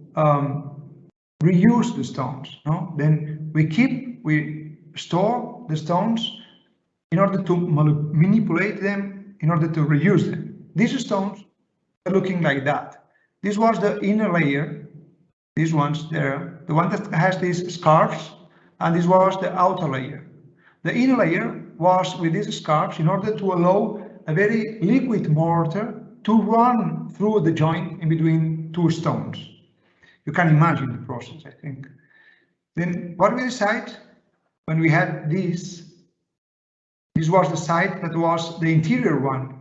Speaker 2: reuse the stones. No? Then we store the stones in order to manipulate them, in order to reuse them. These stones are looking like that. This was the inner layer. These ones there, the one that has these scarves, and this was the outer layer. The inner layer was with these scarves in order to allow a very liquid mortar to run through the joint in between 2 stones. You can imagine the process, I think. Then what we decided when we had this was the side that was the interior one.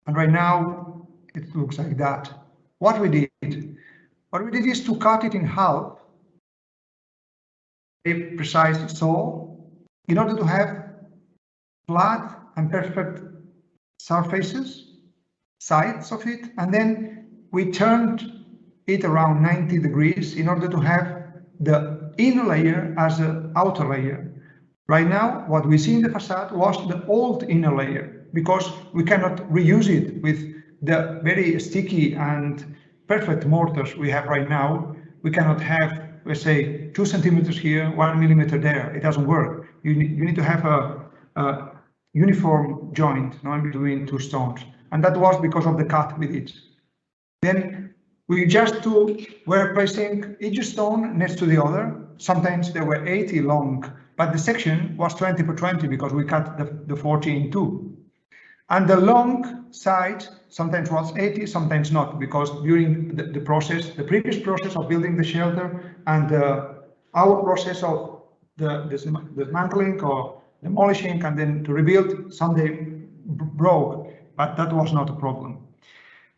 Speaker 2: And right now it looks like that. What we did is to cut it in half, a precise saw, in order to have flat and perfect surfaces, sides of it, and then we turned it around 90 degrees in order to have the inner layer as an outer layer. Right now, what we see in the facade was the old inner layer, because we cannot reuse it with the very sticky and perfect mortars we have right now. We cannot have, let's say, 2 centimeters here, 1 millimeter there. It doesn't work. You need to have a uniform joint, no, in between 2 stones, and that was because of the cut we did. Then we were placing each stone next to the other. Sometimes they were 80 long, but the section was 20 per 20 because we cut the 40 in 2. And the long side sometimes was 80, sometimes not, because during the previous process of building the shelter and the our process of the dismantling or demolishing and then to rebuild someday broke, but that was not a problem.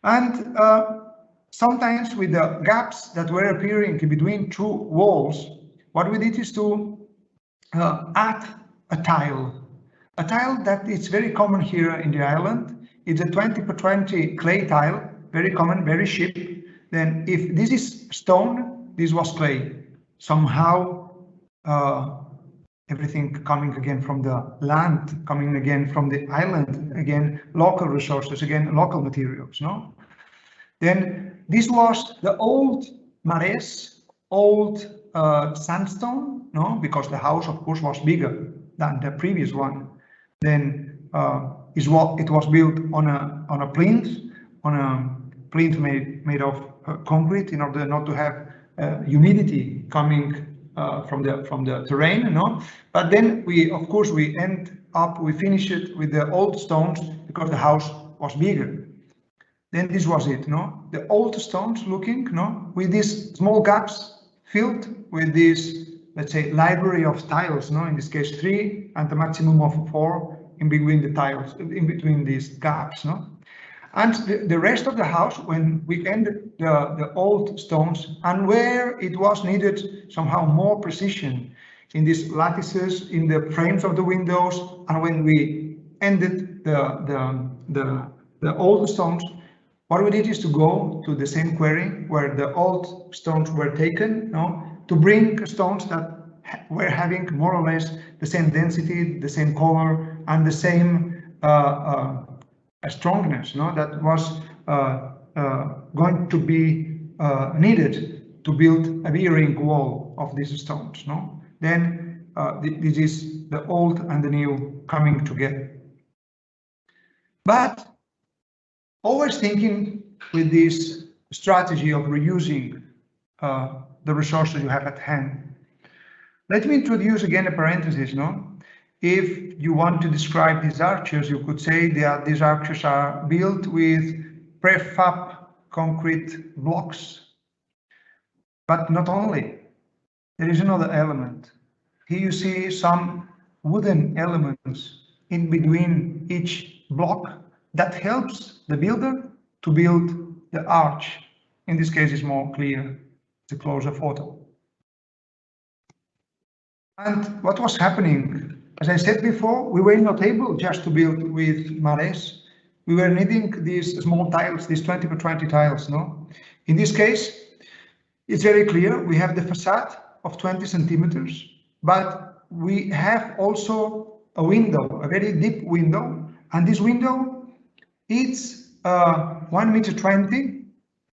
Speaker 2: And sometimes with the gaps that were appearing between two walls, what we did is to add a tile that is very common here in the island. It's a 20x20 clay tile, very common, very cheap. Then if this is stone, this was clay. Somehow everything coming again from the land, coming again from the island, again local resources, again local materials, no? Then this was the old mares, old sandstone, no? Because the house, of course, was bigger than the previous one. Then it was built on a plinth made of concrete in order not to have humidity coming from the terrain, no? But then we finish it with the old stones because the house was bigger. Then this was it, no? The old stones looking, no? With these small gaps filled with this, let's say, library of tiles, no? In this case 3 and a maximum of 4 in between the tiles, in between these gaps, no? And the rest of the house, when we ended the old stones and where it was needed somehow more precision in these lattices, in the frames of the windows, and when we ended the old stones, what we did is to go to the same quarry where the old stones were taken, no, to bring stones that were having more or less the same density, the same color, and the same strongness, no, that was going to be needed to build a bearing wall of these stones, no. Then this is the old and the new coming together. But always thinking with this strategy of reusing the resources you have at hand. Let me introduce again a parenthesis, no? If you want to describe these arches, you could say that these arches are built with prefab concrete blocks. But not only, there is another element. Here you see some wooden elements in between each block that helps the builder to build the arch. In this case, it's more clear, it's a closer photo. And what was happening? As I said before, we were not able just to build with mares. We were needing these small tiles, these 20x20 tiles, no? In this case, it's very clear. We have the facade of 20 centimeters, but we have also a window, a very deep window. And this window, it's 1.20 meters,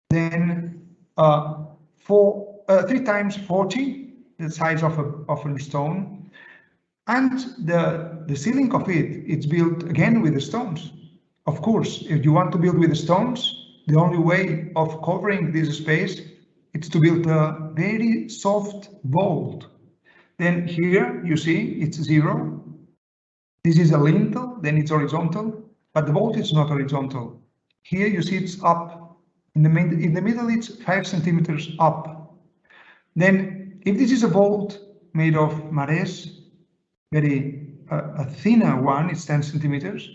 Speaker 2: then 3 times 40, the size of a stone. And the ceiling of it's built again with the stones. Of course, if you want to build with the stones, the only way of covering this space is to build a very soft vault. Then here you see it's 0. This is a lintel, then it's horizontal, but the vault is not horizontal. Here you see it's up. In the middle it's 5 centimeters up. Then if this is a vault made of mares, very a thinner one, it's 10 centimeters,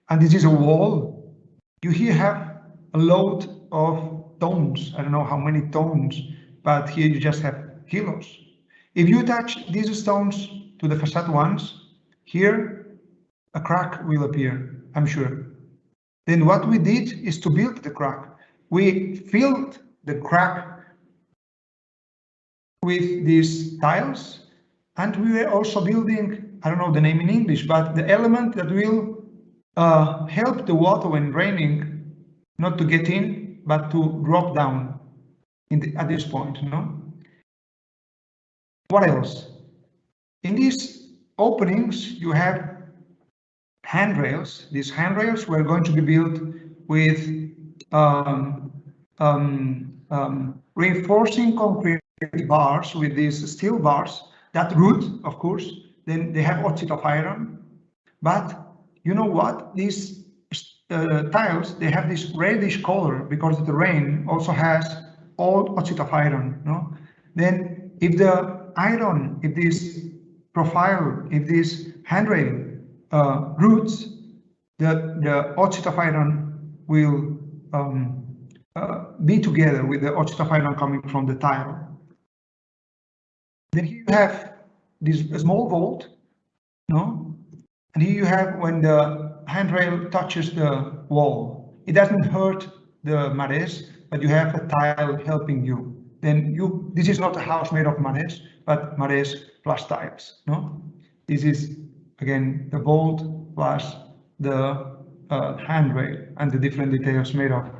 Speaker 2: and this is a wall, you here have a load of tons. I don't know how many tons, but here you just have kilos. If you attach these stones to the facade ones, here a crack will appear, I'm sure. Then what we did is to build the crack. We filled the crack with these tiles, and we were also building, I don't know the name in English, but the element that will help the water when raining not to get in, but to drop down at this point, no? What else? In these openings, you have handrails. These handrails were going to be built with reinforcing concrete bars, with these steel bars that root, of course. Then they have oxide of iron. But you know what? These tiles, they have this reddish color because the terrain also has old oxide of iron. No? Then if the iron, if this profile, if this handrail roots, the hot sheet of iron will be together with the hot sheet of iron coming from the tile. Then here you have this small vault, no? And here you have when the handrail touches the wall, it doesn't hurt the mares, but you have a tile helping you. Then this is not a house made of mares, but mares plus tiles, no? This is again the vault plus the handrail and the different details made of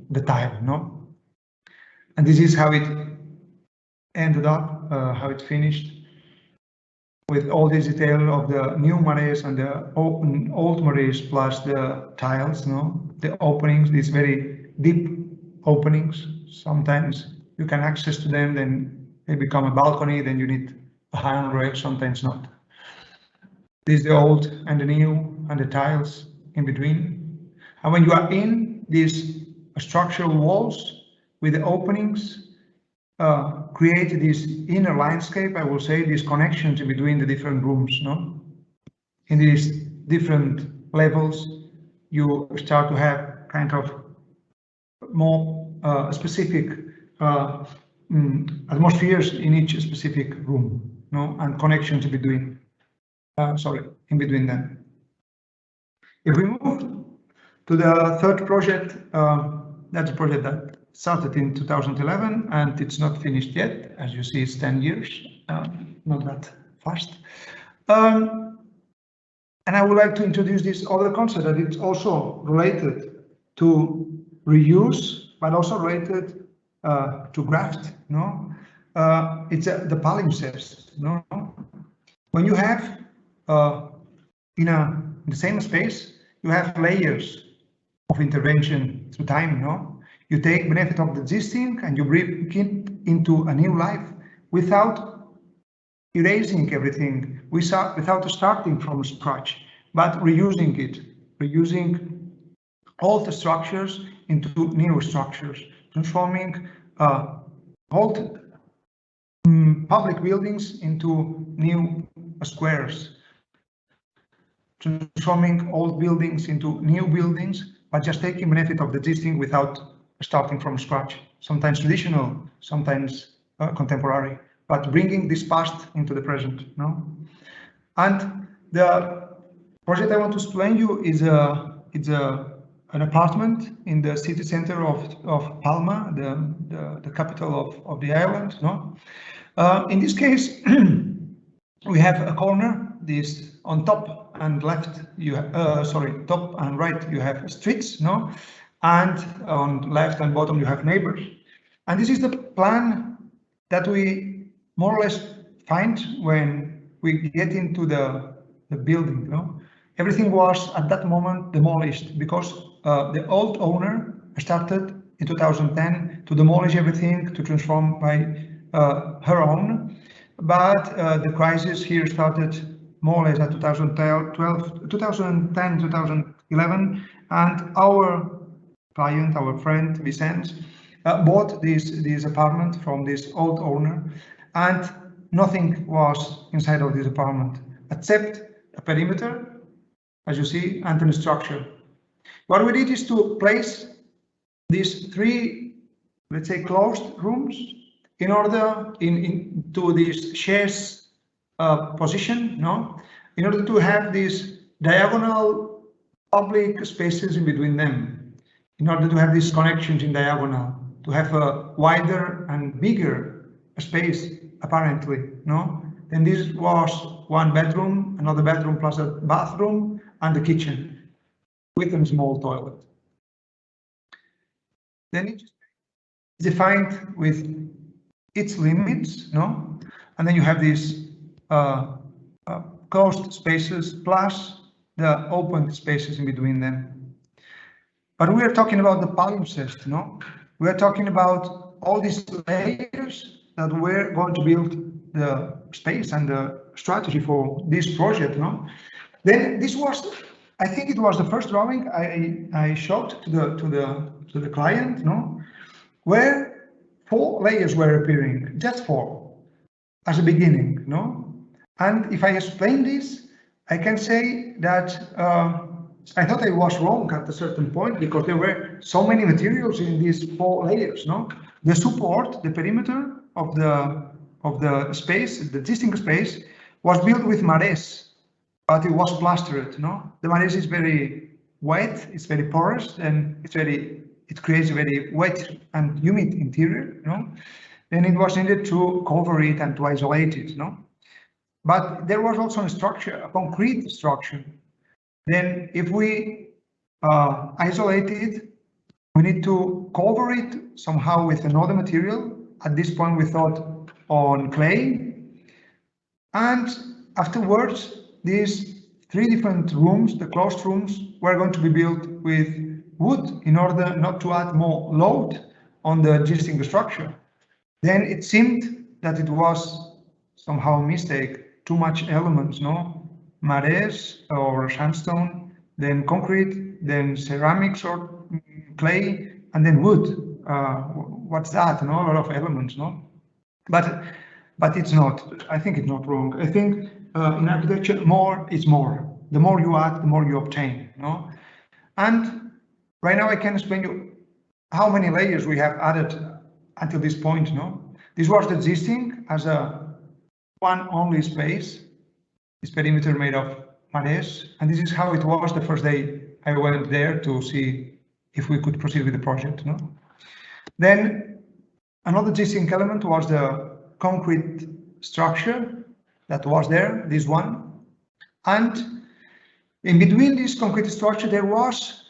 Speaker 2: the tile, no? And this is how it ended up, how it finished, with all this detail of the new mares and the old mares plus the tiles, no? The openings, these very deep openings. Sometimes you can access to them, then they become a balcony, then you need a handrail, sometimes not. This is the old and the new and the tiles in between. And when you are in these structural walls with the openings, create this inner landscape, I will say, these connections in between the different rooms, no? In these different levels, you start to have kind of more specific atmospheres in each specific room, no? And connections in between, in between them. If we move to the third project, that's a project that started in 2011 and it's not finished yet. As you see, it's 10 years, not that fast. And I would like to introduce this other concept that it's also related to reuse, but also related to graft. No, it's the palimpsest. No, when you have in the same space, you have layers of intervention through time. No, you take benefit of the existing and you bring it into a new life without erasing everything, without starting from scratch, but reusing it, reusing old structures into new structures, transforming old public buildings into new squares, transforming old buildings into new buildings, but just taking benefit of the existing without starting from scratch, sometimes traditional, sometimes contemporary, but bringing this past into the present. No? And the project I want to explain you is an apartment in the city center of Palma, the capital of the island. No? In this case, we have a corner. This on top and left, you top and right, you have streets, no, and on left and bottom you have neighbors. And this is the plan that we more or less find when we get into the building. No, everything was at that moment demolished because the old owner started in 2010 to demolish everything, to transform by her own. But the crisis here started more or less at 2010, 2011, and our client, our friend Vicente, bought this apartment from this old owner, and nothing was inside of this apartment except a perimeter, as you see, and a structure. What we did is to place these three, let's say, closed rooms in order into this shares position, no, in order to have these diagonal public spaces in between them, in order to have these connections in diagonal, to have a wider and bigger space, apparently, no? Then this was one bedroom, another bedroom plus a bathroom, and the kitchen with a small toilet. Then it's defined with its limits, no? And then you have these closed spaces plus the open spaces in between them. But we are talking about the palimpsest, no? We are talking about all these layers that we're going to build the space and the strategy for this project, no? Then this was, I think it was the first drawing I showed to the client, no? Where 4 layers were appearing, just 4. as a beginning, no? And if I explain this, I can say that I thought I was wrong at a certain point because there were so many materials in these 4 layers, no? The support, the perimeter of the space, the existing space, was built with marés, but it was plastered, no? The marés is very wet, it's very porous, and it creates a very wet and humid interior, no? Then it was needed to cover it and to isolate it, no? But there was also a structure, a concrete structure. Then if we isolate it, we need to cover it somehow with another material. At this point, we thought on clay. And afterwards, these 3 different rooms, the closed rooms, were going to be built with wood in order not to add more load on the existing structure. Then it seemed that it was somehow a mistake, too much elements, no? Marés or sandstone, then concrete, then ceramics or clay, and then wood. What's that? No, a lot of elements, no? But it's not. I think it's not wrong. I think in architecture, more is more. The more you add, the more you obtain, no? And right now I can explain you how many layers we have added until this point, no? This was existing as a one only space, this perimeter made of marés, and this is how it was the first day I went there to see if we could proceed with the project, no? Then another existing element was the concrete structure that was there, this one, and in between this concrete structure there was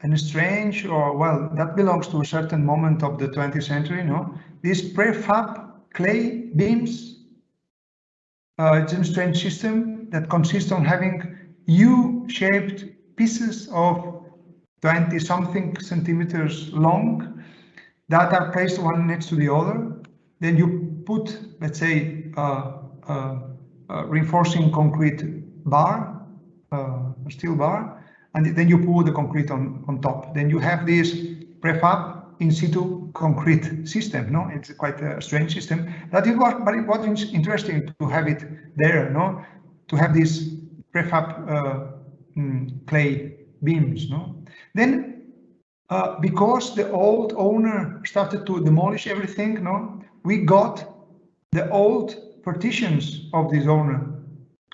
Speaker 2: and strange, or well, that belongs to a certain moment of the 20th century, no? These prefab clay beams. It's a strange system that consists on having U-shaped pieces of 20-something centimeters long that are placed one next to the other. Then you put, let's say, reinforcing concrete bar, a steel bar, and then you pour the concrete on top. Then you have this prefab in situ concrete system, no? It's quite a strange system. But it was interesting to have it there, no? To have these prefab clay beams, no? Then, because the old owner started to demolish everything, no? We got the old partitions of this owner.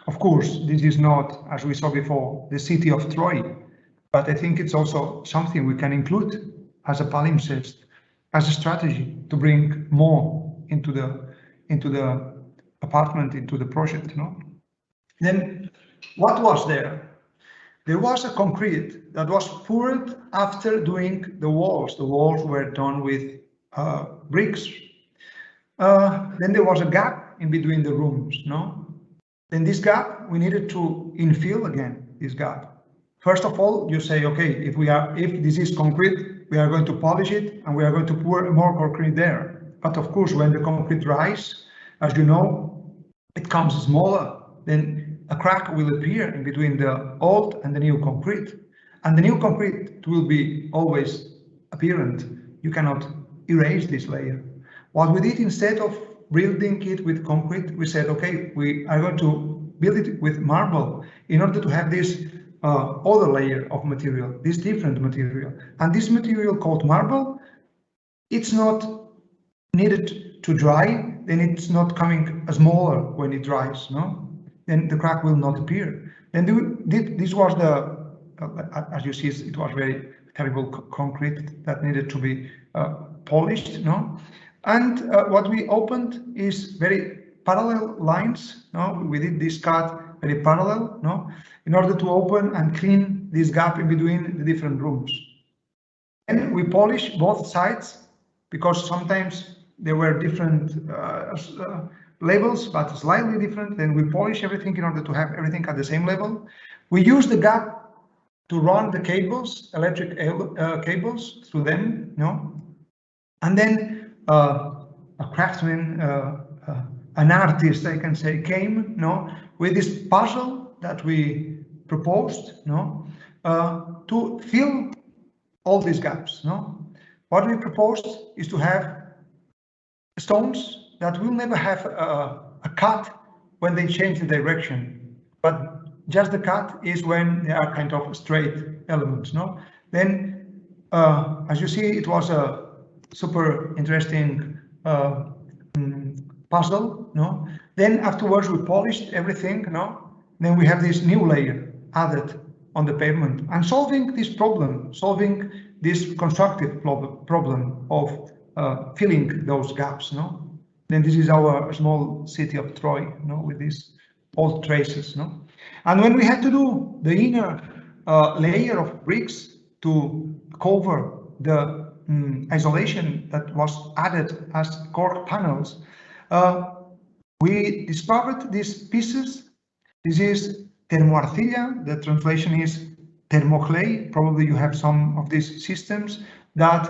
Speaker 2: Of course, this is not, as we saw before, the city of Troy, but I think it's also something we can include as a palimpsest, as a strategy to bring more into the apartment, into the project, no? Then, what was there? There was a concrete that was poured after doing the walls. The walls were done with bricks. Then there was a gap in between the rooms, no? Then this gap, we needed to infill again, this gap. First of all, you say, okay, if this is concrete, we are going to polish it and we are going to pour more concrete there. But of course, when the concrete dries, as you know, it comes smaller. Then a crack will appear in between the old and the new concrete. And the new concrete will be always apparent. You cannot erase this layer. What we did, instead of building it with concrete, we said, okay, we are going to build it with marble in order to have this other layer of material, this different material. And this material called marble, it's not needed to dry, then it's not coming smaller when it dries, no? Then the crack will not appear. And this was as you see, it was very terrible concrete that needed to be polished, no? And what we opened is very parallel lines, no? We did this cut very parallel, no? In order to open and clean this gap in between the different rooms. And we polish both sides because sometimes there were different labels, but slightly different. Then we polish everything in order to have everything at the same level. We use the gap to run the cables, electric cables through them, no? And then a craftsman, an artist, I can say, came, no, with this puzzle that we proposed, no, to fill all these gaps, no. What we proposed is to have stones that will never have a cut when they change the direction, but just the cut is when they are kind of straight elements, no? Then, as you see, it was a super interesting puzzle, no? Then afterwards we polished everything, no? Then we have this new layer added on the pavement and solving this problem, solving this constructive problem of filling those gaps, no? Then this is our small city of Troy, no? With these old traces, no? And when we had to do the inner layer of bricks to cover the isolation that was added as cork panels, we discovered these pieces. This is termoarcilla. The translation is thermoclay. Probably you have some of these systems that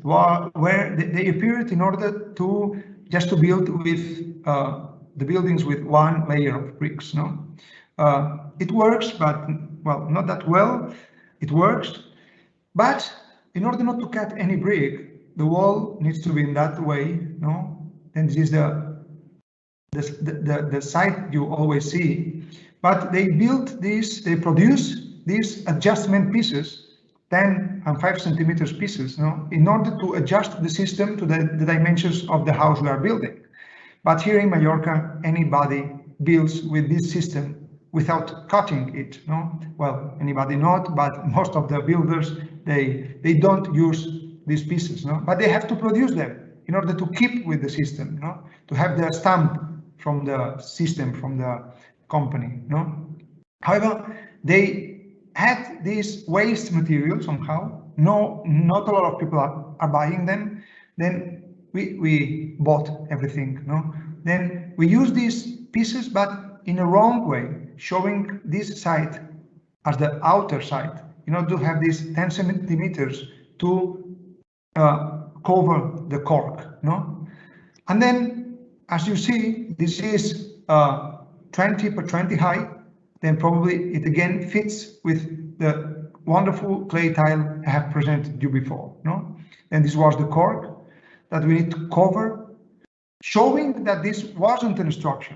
Speaker 2: where they appeared in order to just to build with the buildings with one layer of bricks. No, it works, but well, not that well. It works, but in order not to cut any brick, the wall needs to be in that way. No, and this is the site you always see. But they built this. They produce these adjustment pieces, 10 and 5 centimeters pieces, no, in order to adjust the system to the dimensions of the house we are building. But here in Mallorca, anybody builds with this system without cutting it, no? Well, anybody not, but most of the builders, they don't use these pieces, no? But they have to produce them in order to keep with the system, no? To have the stamp from the system, from the company, no? However, they had this waste material somehow. No, not a lot of people are buying them. Then we bought everything, no? Then we use these pieces, but in a wrong way, showing this side as the outer side, in order to have these 10 centimeters to cover the cork, no? And then, as you see, this is 20 per 20 high. Then probably it again fits with the wonderful clay tile I have presented you before, no? And this was the cork that we need to cover, showing that this wasn't a structure.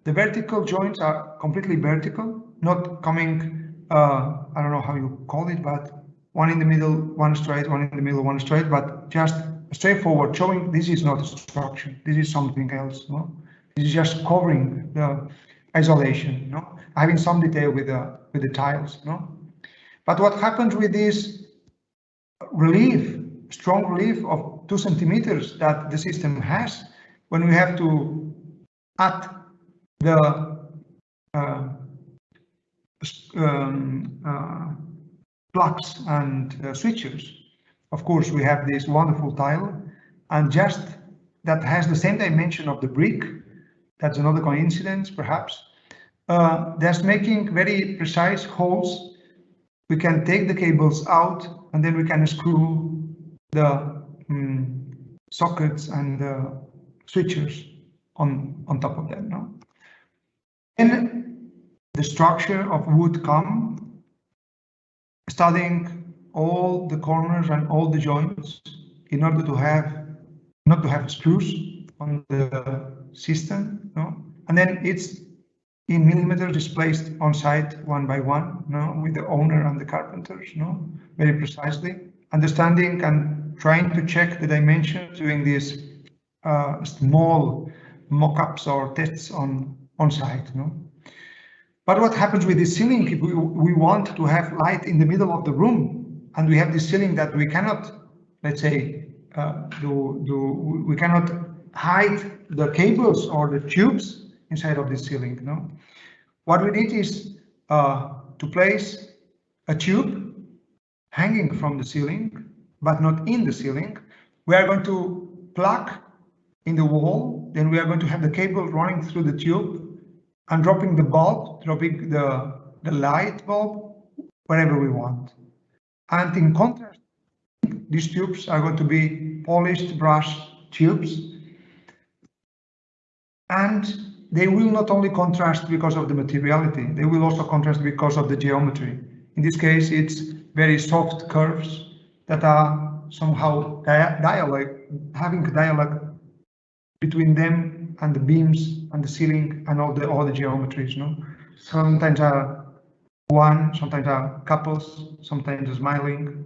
Speaker 2: The vertical joints are completely vertical, not coming, I don't know how you call it, but one in the middle, one straight, one in the middle, one straight, but just straightforward, showing this is not a structure, this is something else, no? This is just covering the isolation, no? Having some detail with the tiles, no? But what happens with this relief, strong relief of 2 centimeters that the system has, when we have to add the plugs and switches? Of course, we have this wonderful tile, and just that has the same dimension of the brick. That's another coincidence, perhaps. That's making very precise holes. We can take the cables out, and then we can screw the sockets and the switches on top of them. No? And the structure of wood come, studying all the corners and all the joints in order to have not to have screws on the system, no? And then it's in millimeters displaced on site one by one, no, with the owner and the carpenters, no, very precisely, understanding and trying to check the dimensions, doing these small mock-ups or tests on site, no. But what happens with this ceiling if we want to have light in the middle of the room, and we have this ceiling that we cannot, let's say, we cannot hide the cables or the tubes inside of this ceiling, no? What we need is to place a tube hanging from the ceiling, but not in the ceiling. We are going to plug in the wall, then we are going to have the cable running through the tube and dropping the bulb, dropping the light bulb wherever we want. And in contrast, these tubes are going to be polished brass tubes, and they will not only contrast because of the materiality, they will also contrast because of the geometry. In this case, it's very soft curves that are somehow having a dialogue between them and the beams and the ceiling and all the geometries. No, sometimes are one, sometimes are couples, sometimes smiling,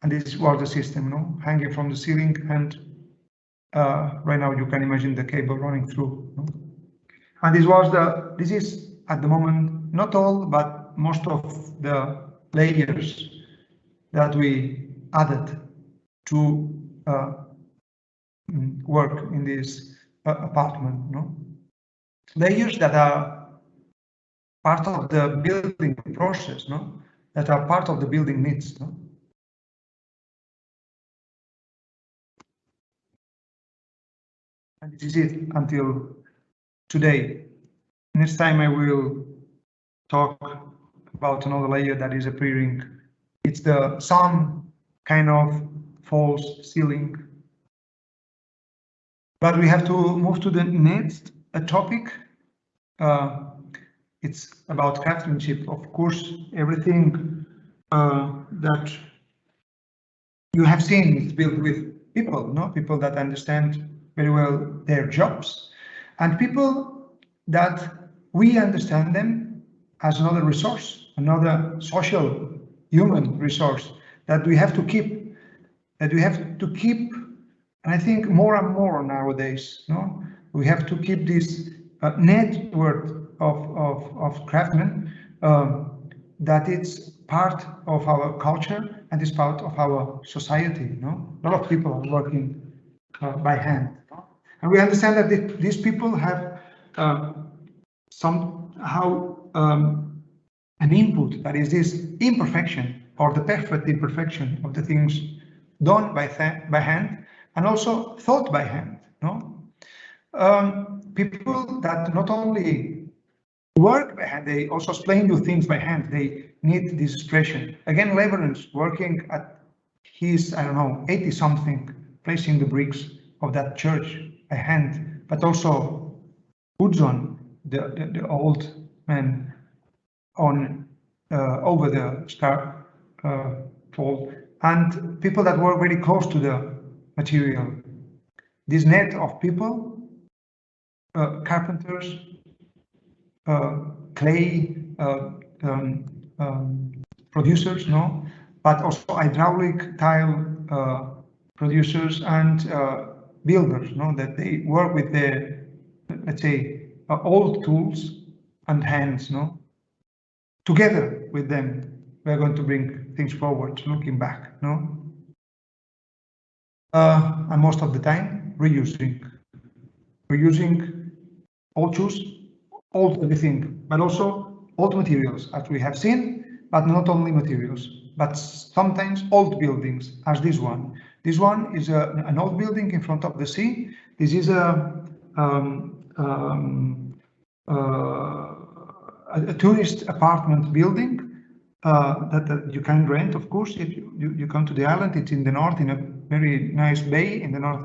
Speaker 2: and this was the system. No, hanging from the ceiling, and right now you can imagine the cable running through. No? And this is at the moment not all, but most of the layers that we added to work in this apartment. No? Layers that are part of the building process, no? That are part of the building needs. No? And this is it until today. Next time I will talk about another layer that is appearing. It's some kind of false ceiling. But we have to move to the next topic. It's about craftsmanship. Of course, everything that you have seen is built with people, no? People that understand very well their jobs, and people that we understand them as another resource, another social human resource that we have to keep, and I think more and more nowadays, no, we have to keep this network of craftsmen that it's part of our culture and is part of our society. No, a lot of people are working by hand, and we understand that these people have somehow an input, that is this imperfection or the perfect imperfection of the things done by hand and also thought by hand. No, people that not only work by hand, they also explain you things by hand. They need this expression. Again, laborers working at his, I don't know, 80 something, placing the bricks of that church by hand, but also Hudson, the old man on over the scaffold, and people that work very close to the material. This net of people, carpenters, clay producers, no, but also hydraulic tile producers and builders, no, that they work with the, let's say, old tools and hands, no. Together with them, we are going to bring things forward, looking back, no. And most of the time, reusing old shoes, old everything, but also old materials, as we have seen, but not only materials, but sometimes old buildings, as this one. This one is an old building in front of the sea. This is a tourist apartment building that you can rent, of course, if you come to the island. It's in the north, in a very nice bay in the north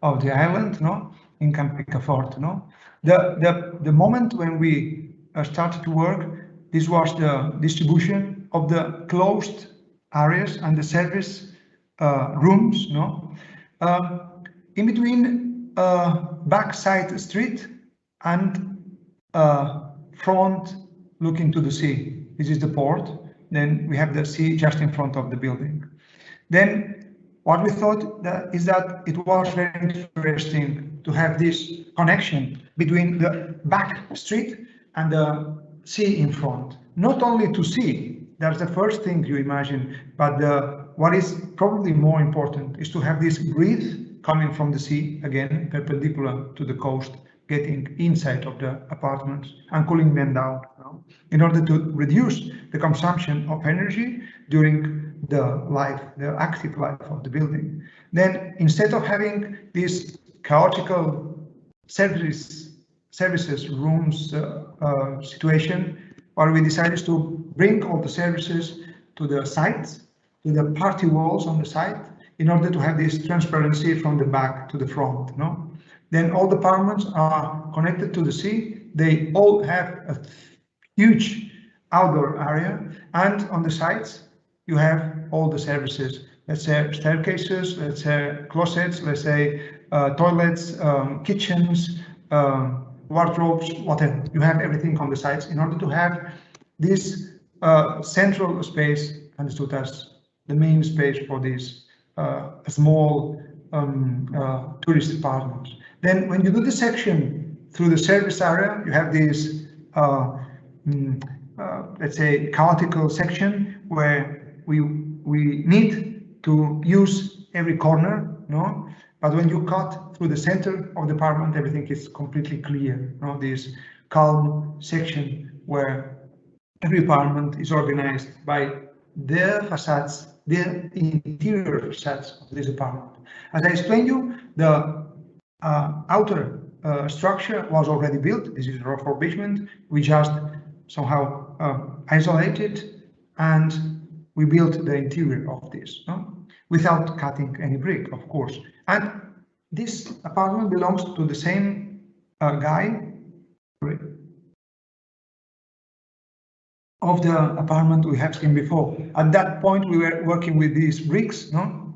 Speaker 2: of the island, no, in Campicafort, no. The moment when we started to work, this was the distribution of the closed areas and the service rooms, no, in between backside street and front looking to the sea. This is the port. Then we have the sea just in front of the building. Then what we thought is that it was very interesting to have this connection between the back street and the sea in front. Not only to see, that's the first thing you imagine, but what is probably more important is to have this breeze coming from the sea, again, perpendicular to the coast, getting inside of the apartments and cooling them down, you know, in order to reduce the consumption of energy during the active life of the building. Then, instead of having this chaotical services rooms situation, what we decided is to bring all the services to the sites, to the party walls on the site, in order to have this transparency from the back to the front, no? Then all the apartments are connected to the sea. They all have a huge outdoor area, and on the sides you have all the services let's say staircases, let's say closets, let's say toilets, kitchens, wardrobes, whatever. You have everything on the sides in order to have this central space understood as the main space for this small tourist apartments. Then when you do the section through the service area, you have this let's say chaotical section where we need to use every corner, no? But when you cut through the center of the apartment, everything is completely clear, no? This calm section where every apartment is organized by the facades, the interior facades of this apartment. As I explained you, the outer structure was already built. This is refurbishment. We just somehow isolated and we built the interior of this, no? Without cutting any brick, of course. And this apartment belongs to the same guy of the apartment we have seen before. At that point, we were working with these bricks, no?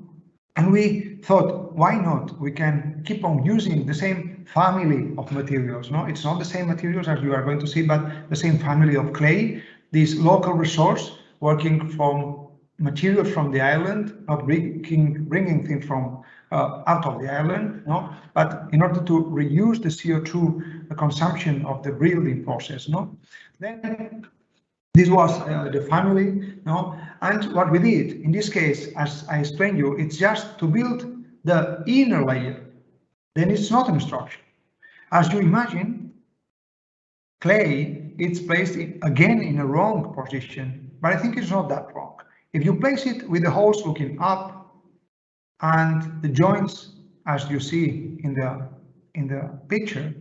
Speaker 2: And we thought, why not? We can keep on using the same family of materials, no? It's not the same materials as you are going to see, but the same family of clay, this local resource working from materials from the island, not bringing things from out of the island, no? But in order to reduce the CO2 consumption of the building process, no? Then this was the family, no? And what we did in this case, as I explained you, it's just to build the inner layer. Then it's not a structure. As you imagine, clay, it's placed again in a wrong position, but I think it's not that wrong. If you place it with the holes looking up and the joints, as you see in the picture,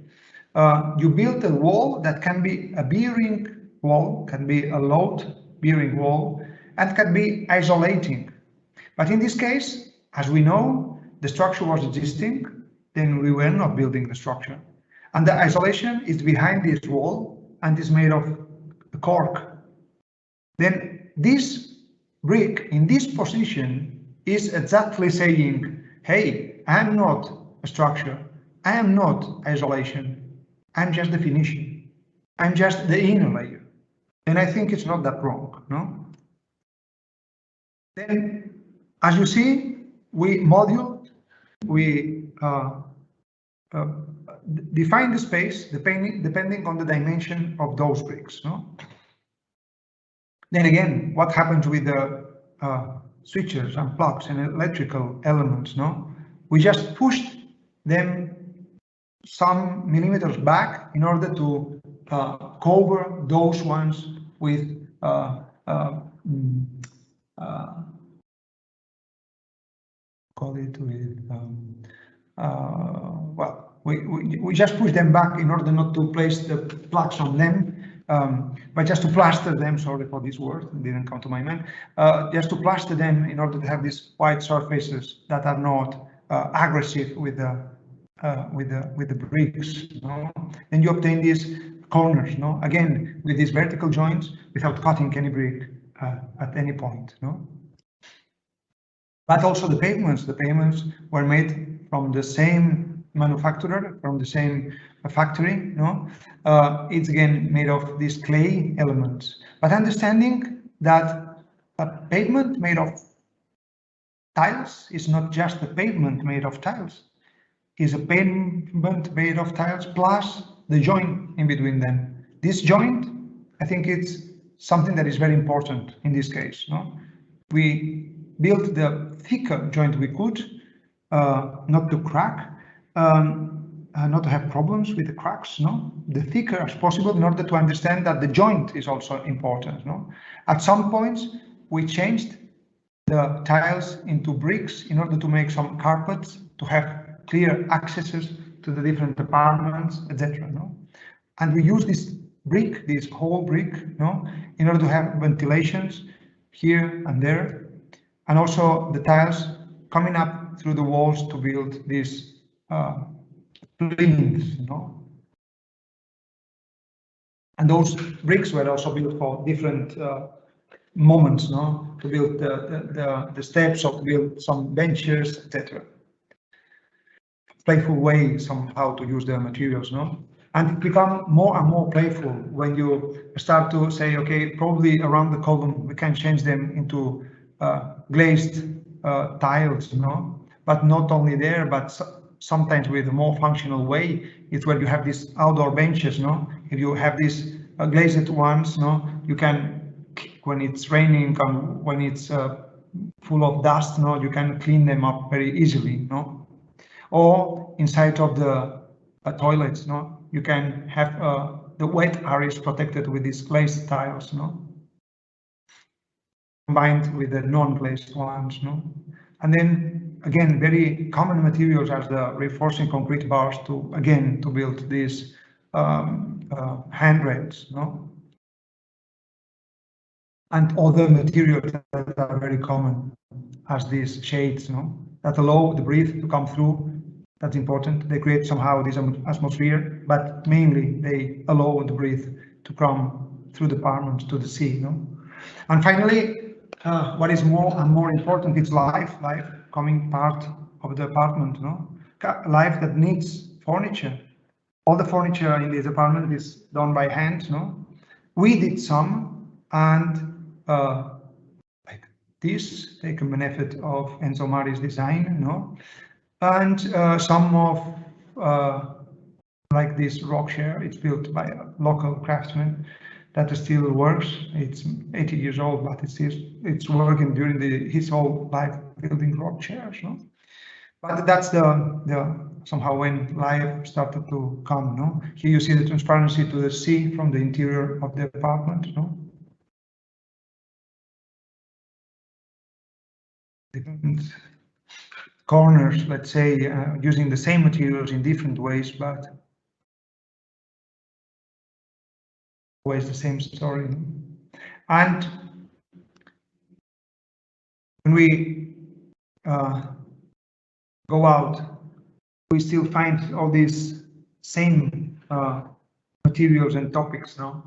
Speaker 2: you build a wall that can be a bearing wall, can be a load bearing wall, and can be isolating. But in this case, as we know, the structure was existing, then we were not building the structure. And the isolation is behind this wall and is made of cork. Then this brick in this position is exactly saying, hey, I am not a structure, I am not isolation, I'm just the finishing, I'm just the inner layer. And I think it's not that wrong, no? Then, as you see, we moduled, we define the space depending on the dimension of those bricks, no? Then again, what happens with the switches and plugs and electrical elements, no? We just pushed them some millimeters back in order to cover those ones with well, we just push them back in order not to place the plugs on them, but just to plaster them. Sorry for this word, it didn't come to my mind. Just to plaster them in order to have these white surfaces that are not aggressive with the bricks, no? And you obtain these corners, no? Again, with these vertical joints without cutting any brick at any point, no? But also the pavements were made from the same manufacturer, from the same factory, no? It's again made of these clay elements, but understanding that a pavement made of tiles is not just a pavement made of tiles, is a pavement made of tiles plus the joint in between them. This joint, I think it's something that is very important in this case, no? We built the thicker joint we could, not to crack, not to have problems with the cracks, no? The thicker as possible in order to understand that the joint is also important, no? At some points, we changed the tiles into bricks in order to make some carpets, to have clear accesses to the different apartments, etc., no? And we use this brick, this whole brick, no, in order to have ventilations here and there, and also the tiles coming up through the walls to build these plinths, no? And those bricks were also built for different moments, no, to build the steps, or to build some benches, etc. Playful way somehow to use the materials, no, and it becomes more and more playful when you start to say, okay, probably around the column we can change them into glazed tiles, no, but not only there, but sometimes with a more functional way. It's where you have these outdoor benches, no. If you have these glazed ones, no, you can, when it's raining, when it's full of dust, no, you can clean them up very easily, no. Or inside of the toilets, no, you can have the wet areas protected with these glazed tiles, no, combined with the non-glazed ones, no. And then again, very common materials as the reinforcing concrete bars to build these handrails, no, and other materials that are very common as these shades, no, that allow the breeze to come through. That's important. They create somehow this atmosphere, but mainly they allow the breeze to come through the apartment to the sea, no. And finally, what is more and more important is life coming part of the apartment, no, life that needs furniture. All the furniture in this apartment is done by hand, no. We did some, and like this, taken benefit of Enzo Mari's design, no, and some of like this rock chair. It's built by a local craftsman that still works. It's 80 years old, but it's working during his whole life building rock chairs, no. But that's the somehow when life started to come, no. Here you see the transparency to the sea from the interior of the apartment, no. Different corners, let's say, using the same materials in different ways, but always the same story. And when we go out, we still find all these same materials and topics, no?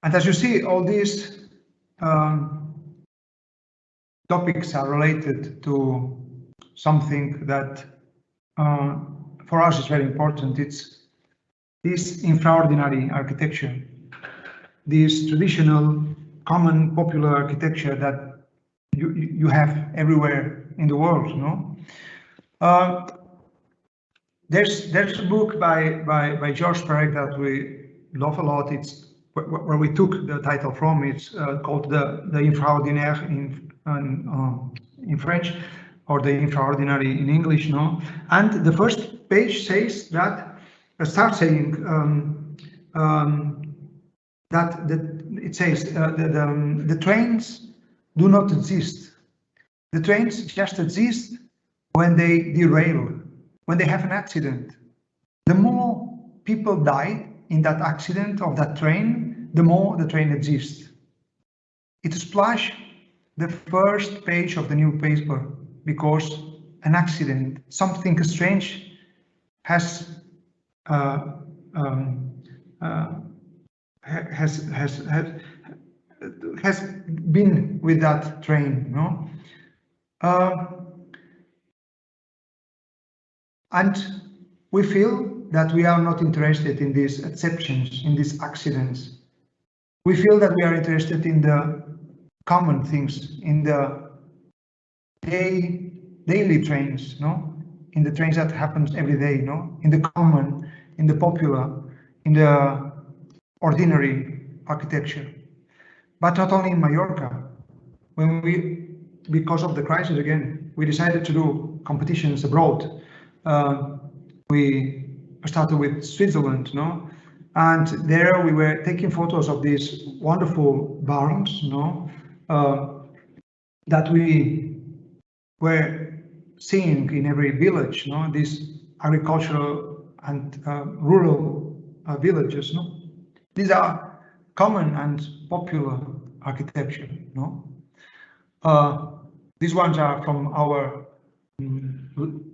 Speaker 2: And as you see, all these topics are related to something that for us is very important. It's this infraordinary architecture, this traditional, common, popular architecture that you have everywhere in the world, no? There's a book by George Perec that we love a lot. It's where we took the title from. It's called the Infraordinaire in French, or the Infraordinary in English, no? And the first page says that starts saying that it says the trains do not exist. The trains just exist when they derail, when they have an accident. The more people die in that accident of that train, the more the train exists. It splashed the first page of the newspaper because an accident, something strange has been with that train, no? And we feel that we are not interested in these exceptions, in these accidents. We feel that we are interested in the common things, in the daily trains, no? In the trains that happens every day, no? In the common, in the popular, in the ordinary architecture. But not only in Mallorca. When because of the crisis again, we decided to do competitions abroad. We started with Switzerland, no? And there we were taking photos of these wonderful barns, no? That we were seeing in every village, no? These agricultural and rural villages, no? These are common and popular architecture, no? These ones are from our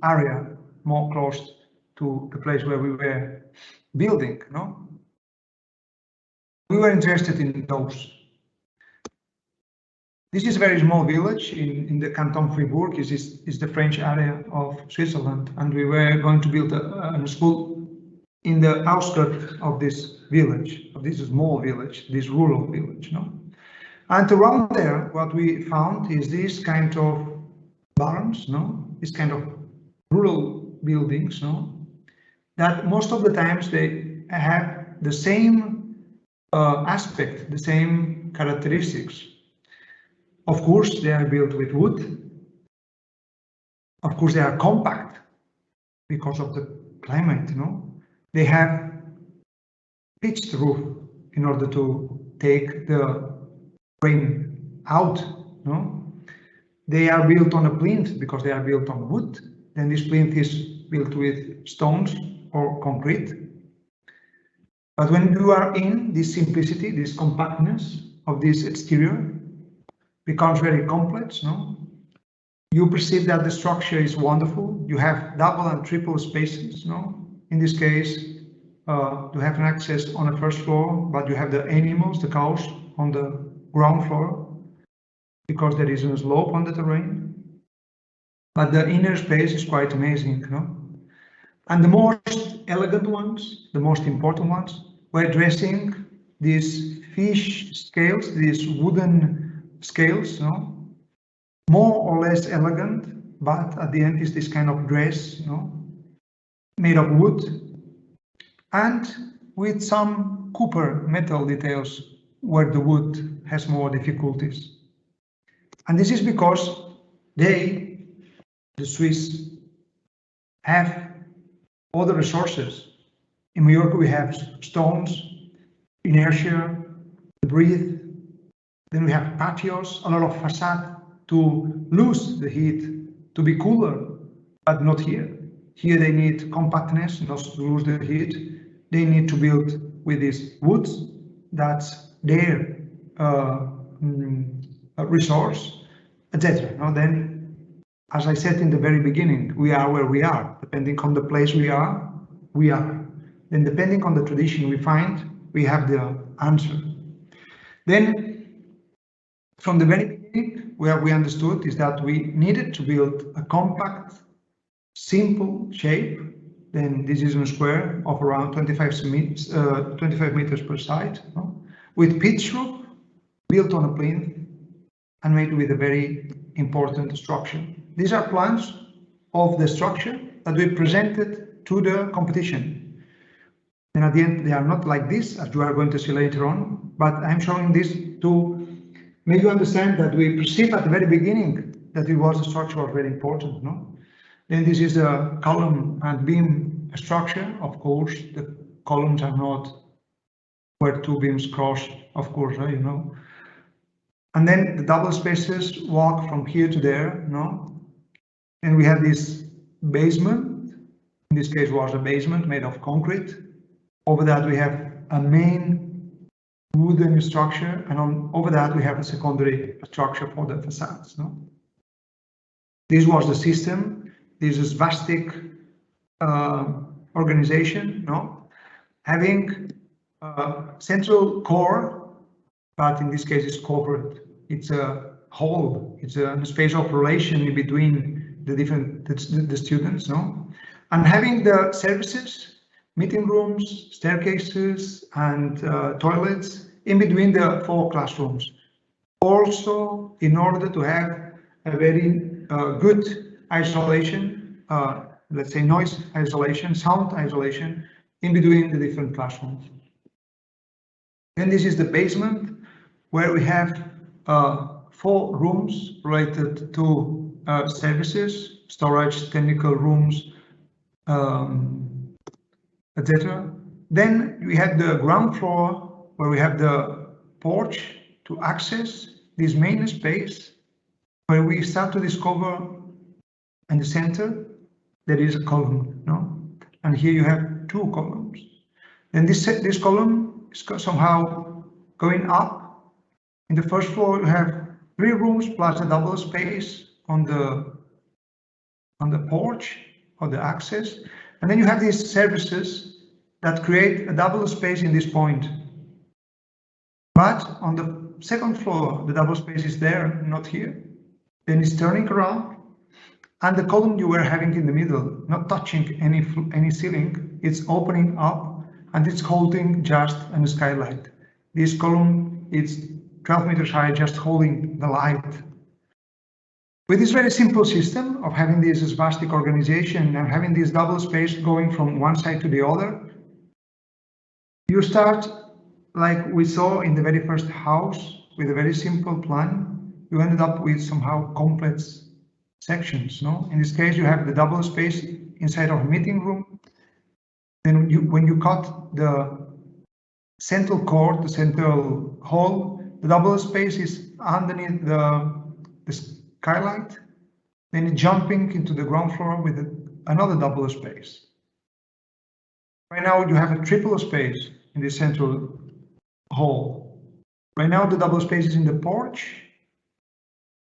Speaker 2: area, more close to the place where we were building. No, we were interested in those. This is a very small village in the Canton Fribourg. Is the French area of Switzerland, and we were going to build a school in the outskirts of this village, of this small village, this rural village. No, and around there, what we found is this kind of barns, no, this kind of rural buildings, no, that most of the times they have the same aspect, the same characteristics. Of course, they are built with wood. Of course, they are compact because of the climate, no? They have pitched roof in order to take the rain out, no? They are built on a plinth because they are built on wood. Then this plinth is built with stones or concrete. But when you are in this simplicity, this compactness of this exterior, becomes very complex, no? You perceive that the structure is wonderful. You have double and triple spaces, no? In this case, you have an access on the first floor, but you have the animals, the cows, on the ground floor, because there is a slope on the terrain. But the inner space is quite amazing, no? And the most elegant ones, the most important ones, were dressing these fish scales, these wooden scales, no? More or less elegant, but at the end is this kind of dress, no? Made of wood and with some copper metal details where the wood has more difficulties. And this is because they, the Swiss, have all the resources. In Mallorca we have stones, inertia, debris. Then we have patios, a lot of facade to lose the heat, to be cooler, but not here. Here they need compactness, not to lose the heat. They need to build with these woods. That's their resource, etc. Now then, as I said in the very beginning, we are where we are. Depending on the place we are, we are. Then depending on the tradition we find, we have the answer. Then, from the very beginning, where we understood is that we needed to build a compact, simple shape. Then this is a square of around 25 meters per side, no? With pitch roof, built on a plinth, and made with a very important structure. These are plans of the structure that we presented to the competition. And at the end, they are not like this, as you are going to see later on, but I'm showing this to make you understand that we perceived at the very beginning that it was a structure was very important, no? Then this is a column and beam structure. Of course, the columns are not where two beams cross, of course, you know. And then the double spaces walk from here to there, no? And we have this basement. In this case, was a basement made of concrete. Over that, we have a main wooden structure, and over that we have a secondary structure for the facades. No? This was the system. This is vastic organization, no? Having a central core, but in this case it's covered. It's a hall. It's a space of relation in between the students, no? And having the services, meeting rooms, staircases, and toilets in between the 4 classrooms. Also, in order to have a very good isolation, let's say noise isolation, sound isolation, in between the different classrooms. Then this is the basement, where we have 4 rooms related to services, storage, technical rooms, etc. Then we have the ground floor, where we have the porch to access this main space, where we start to discover in the center there is a column, no? And here you have 2 columns. Then this column is somehow going up. In the first floor you have 3 rooms plus a double space on the porch or the access. And then you have these services that create a double space in this point. But on the second floor, the double space is there, not here. Then it's turning around, and the column you were having in the middle, not touching any ceiling, it's opening up, and it's holding just a skylight. This column is 12 meters high, just holding the light. With this very simple system of having this spastic organization and having this double space going from one side to the other, you start, like we saw in the very first house, with a very simple plan. You ended up with somehow complex sections. No? In this case, you have the double space inside of a meeting room. Then when you cut the central court, the central hall, the double space is underneath the skylight. Then jumping into the ground floor with another double space. Right now you have a triple space in the central hall. Right now the double space is in the porch.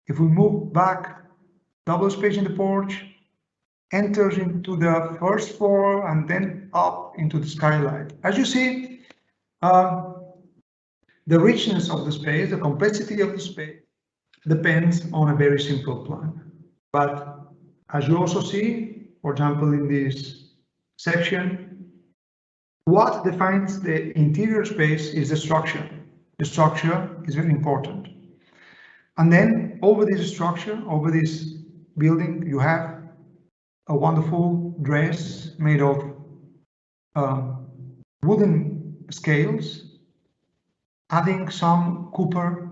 Speaker 2: If we move back, double space in the porch enters into the first floor and then up into the skylight. As you see, the richness of the space, the complexity of the space depends on a very simple plan. But as you also see, for example, in this section, what defines the interior space is the structure. The structure is very important. And then over this structure, over this building, you have a wonderful dress made of wooden scales, adding some copper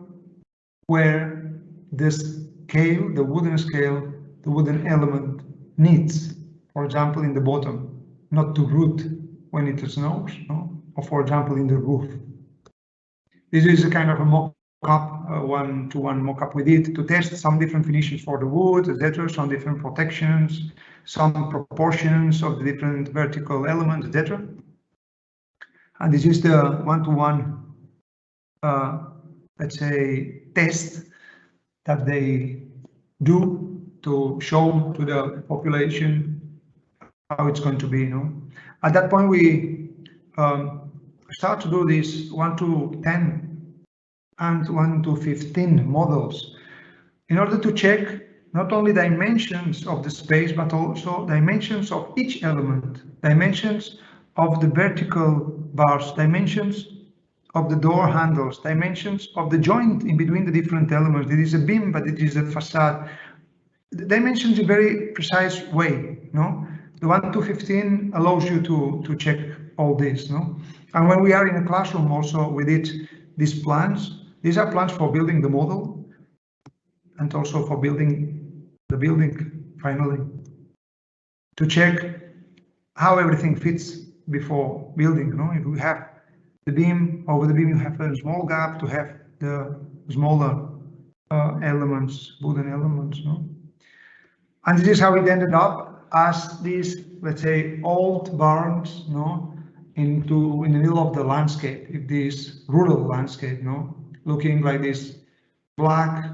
Speaker 2: where the scale, the wooden scale, the wooden element needs, for example, in the bottom, not to root when it snows, no? Or for example, in the roof. This is a kind of a mock-up, one-to-one mock-up we did to test some different finishes for the wood, etc., some different protections, some proportions of the different vertical elements, etc. And this is the one-to-one, let's say, test that they do to show to the population how it's going to be. You know, at that point we start to do these 1 to 10 and 1 to 15 models in order to check not only dimensions of the space but also dimensions of each element, dimensions of the vertical bars, dimensions of the door handles, dimensions of the joint in between the different elements. It is a beam, but it is a facade. The dimensions in a very precise way. No, the 1 to 15 allows you to check all this. No, and when we are in a classroom, also we did these plans. These are plans for building the model, and also for building the building finally, to check how everything fits before building. No, if we have the beam, over the beam you have a small gap to have the smaller elements, wooden elements. No? And this is how it ended up as these, let's say, old barns, no, in the middle of the landscape, this rural landscape, no, looking like this black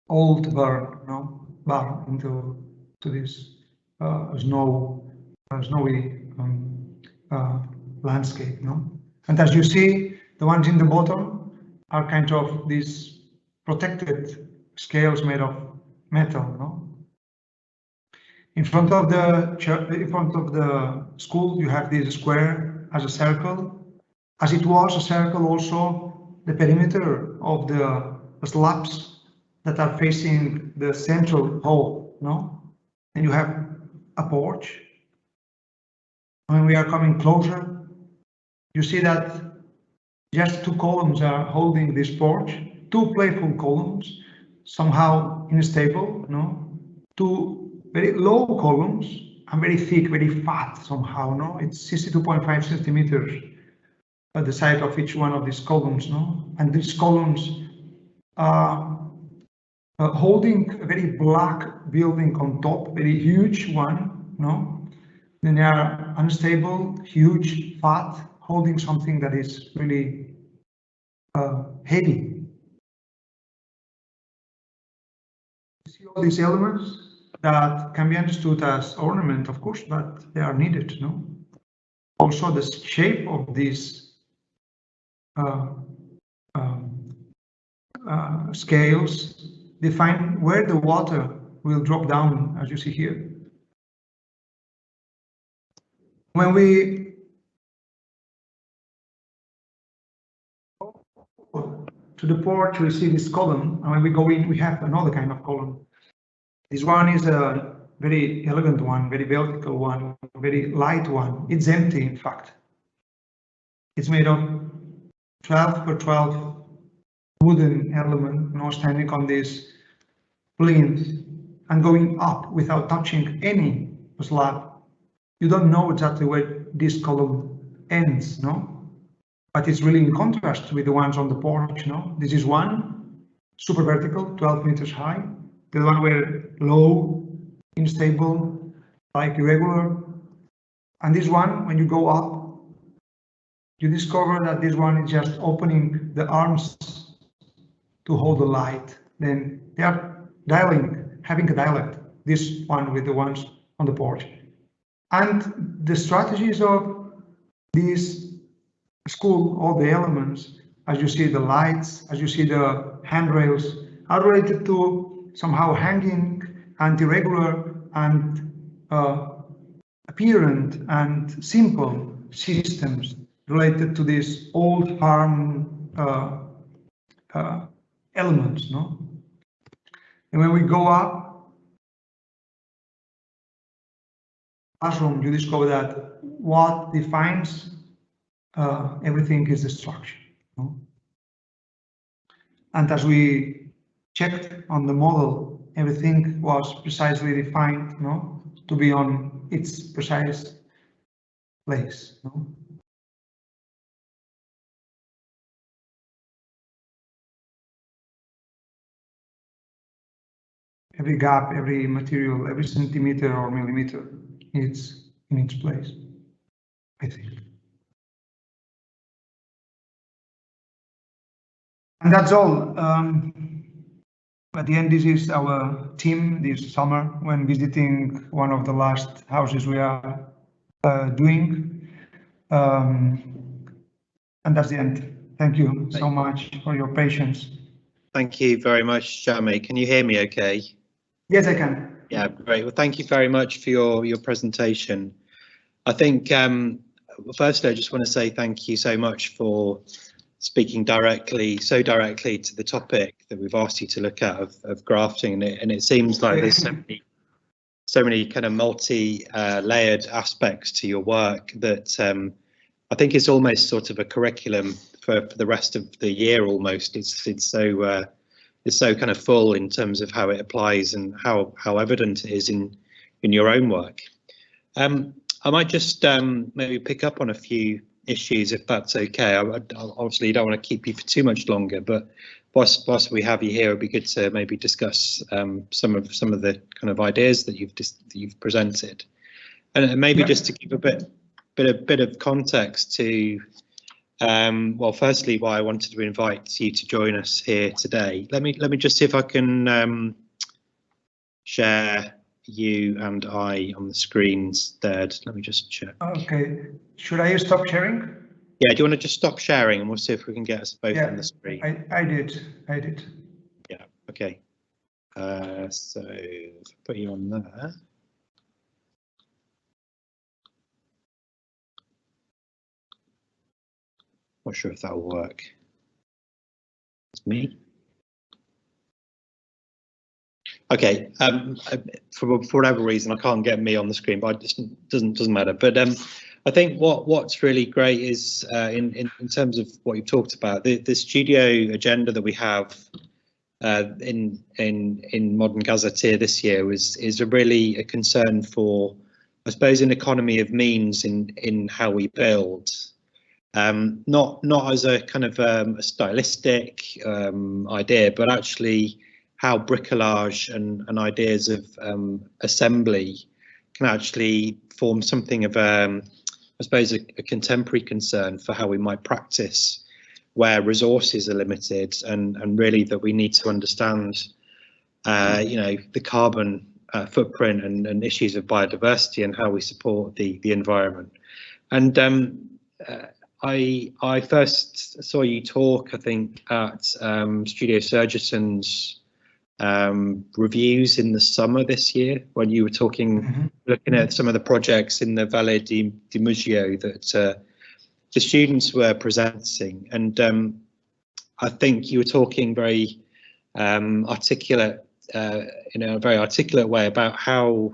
Speaker 2: old barn, no, barn into this snowy landscape, no? And as you see, the ones in the bottom are kind of these protected scales made of metal, no? In front of the church, in front of the school, you have this square as a circle. As it was a circle, also the perimeter of the slabs that are facing the central hall, no? And you have a porch. When we are coming closer, you see that just 2 columns are holding this porch, 2 playful columns, somehow unstable, no? 2 very low columns and very thick, very fat somehow, no? It's 62.5 centimeters at the side of each one of these columns, no? And these columns are holding a very black building on top, very huge one, no? Then they are unstable, huge, fat, holding something that is really heavy. You see all these elements? that can be understood as ornament, of course, but they are needed, no? Also, the shape of these scales define where the water will drop down, as you see here. When we go to the porch, we see this column, and when we go in, we have another kind of column. This one is a very elegant one, very vertical one, very light one. It's empty, in fact. It's made of 12 by 12 wooden element, standing on this plinth and going up without touching any slab. You don't know exactly where this column ends, no? But it's really in contrast with the ones on the porch, no? This is one super vertical, 12 meters high. The one were low, unstable, like irregular. And this one, when you go up, you discover that this one is just opening the arms to hold the light. Then they are having a dialect, this one with the ones on the porch. And the strategies of this school, all the elements, as you see the lights, as you see the handrails, are related to somehow hanging and irregular and apparent and simple systems related to these old farm elements, no? And when we go up classroom, you discover that what defines everything is the structure, no? And as we checked on the model, everything was precisely defined, no, to be on its precise place, no? Every gap, every material, every centimeter or millimeter, it's in its place, I think. And that's all. At the end, this is our team this summer when visiting one of the last houses we are doing. And that's the end. Thank you so much for your patience.
Speaker 1: Thank you very much, Jamie. Can you hear me okay?
Speaker 2: Yes, I can.
Speaker 1: Yeah, great. Well, thank you very much for your presentation. I think, firstly, I just want to say thank you so much for speaking so directly to the topic that we've asked you to look at of grafting, and it seems like there's so many kind of multi-layered aspects to your work that I think it's almost sort of a curriculum for the rest of the year. Almost, it's so kind of full in terms of how it applies and how evident it is in your own work. I might just maybe pick up on a few issues, if that's okay. I obviously don't want to keep you for too much longer, but whilst we have you here, it'd be good to maybe discuss some of the kind of ideas that you've presented, and maybe just to give a bit of context to well, firstly, why I wanted to invite you to join us here today. Let me just see if I can share you and I on the screens there. Let me just check.
Speaker 2: Okay, should I stop sharing?
Speaker 1: Yeah, do you want to just stop sharing and we'll see if we can get us both on the screen?
Speaker 2: I did.
Speaker 1: Yeah, okay. So if I put you on there. Not sure if that'll work. It's me. Okay, for whatever reason, I can't get me on the screen, but it just doesn't matter. But I think what's really great is in terms of what you've talked about, the studio agenda that we have in Modern Gazetteer this year is really a concern for, I suppose, an economy of means in how we build. Not as a kind of a stylistic idea, but actually how bricolage and ideas of assembly can actually form something of I suppose a contemporary concern for how we might practice where resources are limited, and really that we need to understand you know, the carbon footprint and issues of biodiversity and how we support the environment. And I first saw you talk, I think, at Studio Surgeton's reviews in the summer this year, when you were talking, looking at some of the projects in the Valle di Mugio that the students were presenting. And I think you were talking very articulate, in a very articulate way, about how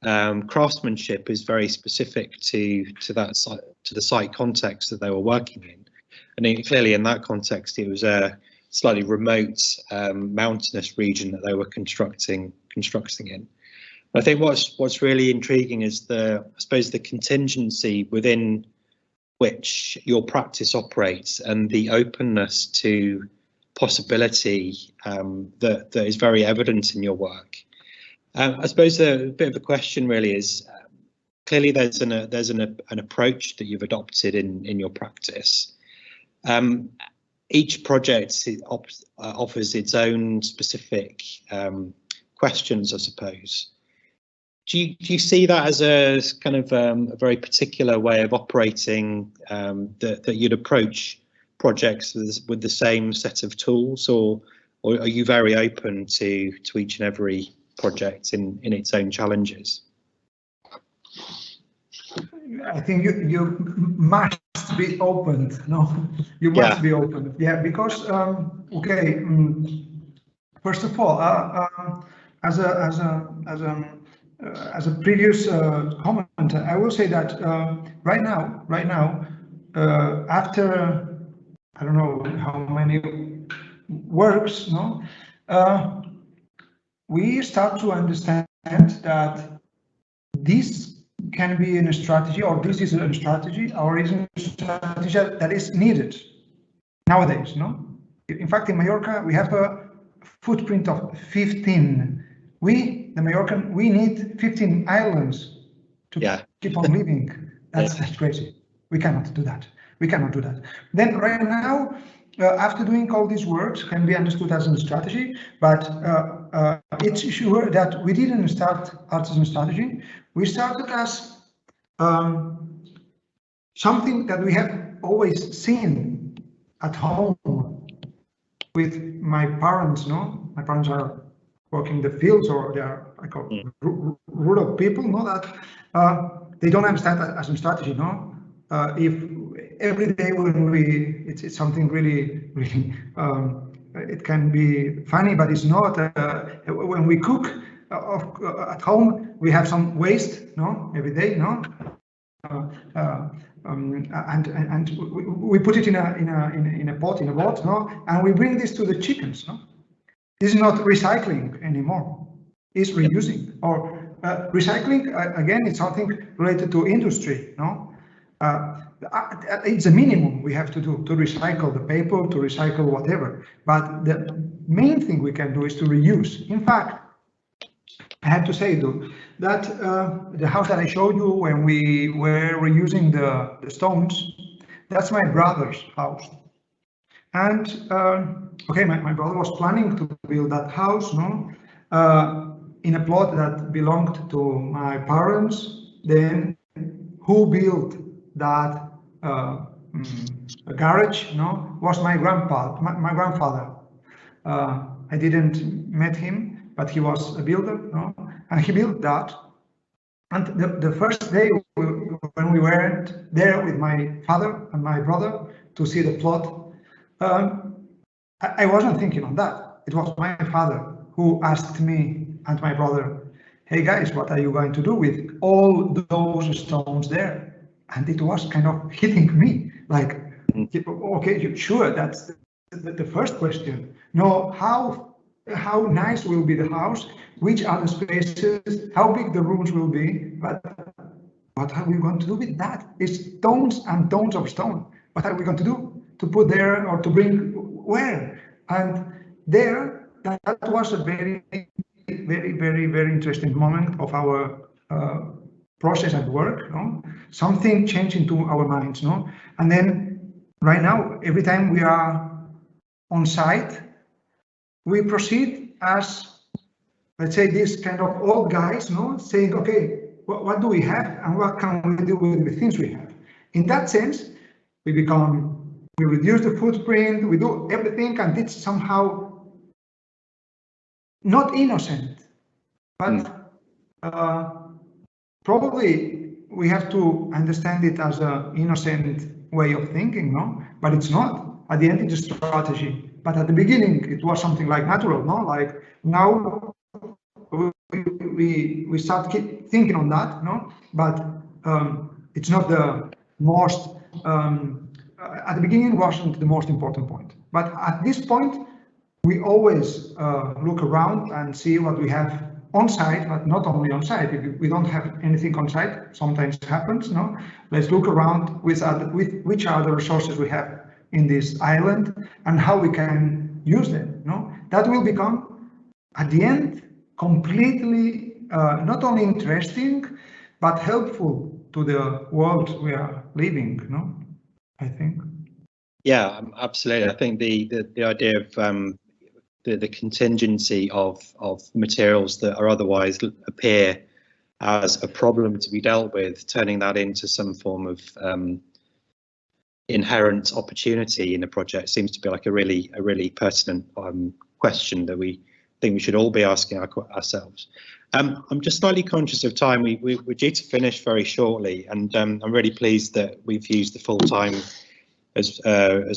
Speaker 1: craftsmanship is very specific to the site context that they were working in. And clearly in that context, it was a slightly remote mountainous region that they were constructing in. I think what's really intriguing is I suppose the contingency within which your practice operates and the openness to possibility that is very evident in your work. I suppose a bit of the question really is, clearly there's an approach that you've adopted in your practice. Each project offers its own specific questions, I suppose. Do you see that as a kind of a very particular way of operating, that you'd approach projects with the same set of tools, or are you very open to each and every project in its own challenges?
Speaker 2: I think you must be open. No, you must be open. Yeah, because okay. First of all, as a previous comment, I will say that right now, after I don't know how many works, no, we start to understand that this can be in a strategy, or this is a strategy, or is a strategy that is needed nowadays. No, in fact, in Mallorca we have a footprint of 15. The Mallorcan, we need 15 islands to keep on living. That's crazy. We cannot do that. We cannot do that. Then right now, after doing all these works, can be understood as a strategy, but it's sure that we didn't start artisan strategy. We started as something that we have always seen at home with my parents. No, my parents are working in the fields, or they are, I call rural people. No, that they don't understand that as a strategy. No, if every day when it's something really it can be funny, but it's not. When we cook at home, we have some waste, no, every day, no, and we put it in a pot, no, and we bring this to the chickens, no. This is not recycling anymore; it's reusing. Or recycling again. It's something related to industry, no. It's a minimum we have to do to recycle the paper, to recycle whatever. But the main thing we can do is to reuse. In fact, I have to say though that the house that I showed you when we were reusing the stones, that's my brother's house. And okay, my brother was planning to build that house, no, in a plot that belonged to my parents. Then who built that garage, no, was my grandfather. I didn't met him, but he was a builder, no, and he built that. And the first day when we went there with my father and my brother to see the plot, I wasn't thinking on that. It was my father who asked me and my brother, "Hey guys, what are you going to do with all those stones there?" And it was kind of hitting me, like, okay, sure, that's the first question. No, how nice will be the house? Which are the spaces? How big the rooms will be? But what are we going to do with that? It's stones and tons of stone. What are we going to do? To put there or to bring where? And there, that was a very, very, very, very interesting moment of our process at work, no? Something changed into our minds, no? And then right now, every time we are on site, we proceed as let's say, these kind of old guys, no, saying, okay, what do we have and what can we do with the things we have? In that sense, we reduce the footprint, we do everything, and it's somehow not innocent, but probably we have to understand it as an innocent way of thinking, no? But it's not. At the end, it's a strategy. But at the beginning, it was something like natural, no? Like now we start keep thinking on that, no? But it's not the most. At the beginning, wasn't the most important point. But at this point, we always look around and see what we have on site, but not only on site. If we don't have anything on site, sometimes it happens, no? Let's look around with which are the resources we have in this island and how we can use them, no? That will become, at the end, completely not only interesting, but helpful to the world we are living, no? I think.
Speaker 1: Yeah, absolutely. I think the idea of the contingency of materials that are otherwise appear as a problem to be dealt with, turning that into some form of inherent opportunity in a project seems to be like a really pertinent question that we think we should all be asking ourselves. I'm just slightly conscious of time. We're due to finish very shortly, and I'm really pleased that we've used the full time as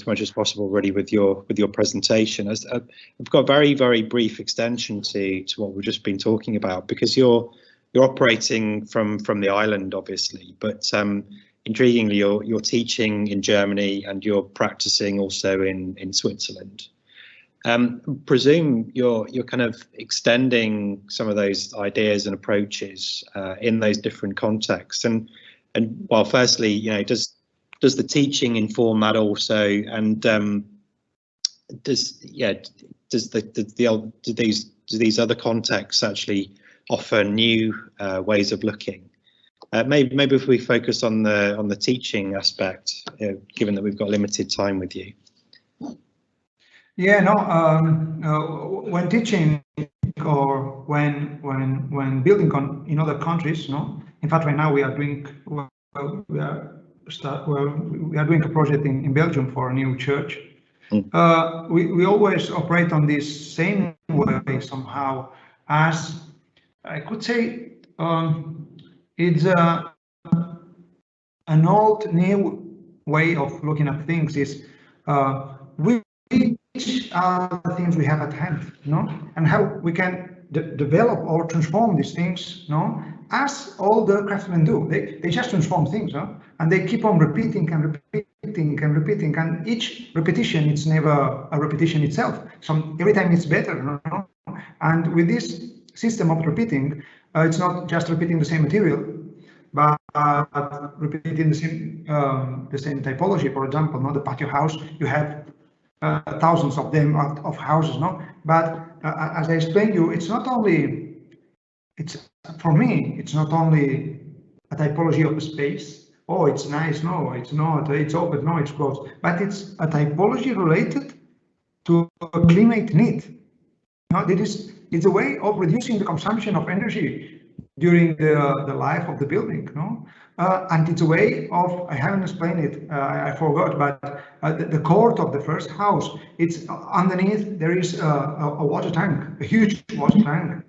Speaker 1: much as possible already with your presentation. I've got a very brief extension to what we've just been talking about, because you're operating from the island, obviously, but intriguingly you're teaching in Germany and you're practicing also in Switzerland. Presume you're kind of extending some of those ideas and approaches in those different contexts, and well, firstly, you know, does the teaching inform that also, and do these other contexts actually offer new ways of looking? Maybe if we focus on the teaching aspect, given that we've got limited time with you.
Speaker 2: Yeah, no. When teaching or when building in other countries, no. In fact, right now we are doing we are doing a project in Belgium for a new church. We always operate on this same way somehow, as I could say, it's an old new way of looking at things. Is which are the things we have at hand, no, and how we can develop or transform these things, no, as all the craftsmen do. They just transform things, no? And they keep on repeating and repeating and repeating, and each repetition, it's never a repetition itself. Every time it's better, no? And with this system of repeating, it's not just repeating the same material, but repeating the same typology. For example, no, the patio house, you have thousands of them of houses, no. But as I explained you, it's not only. For me, it's not only a typology of a space. Oh, it's nice. No, it's not. It's open. No, it's closed. But it's a typology related to a climate need. No, it's a way of reducing the consumption of energy during the life of the building. No, and it's a way of, I haven't explained it. I forgot. But the court of the first house, it's underneath. There is a water tank, a huge water tank.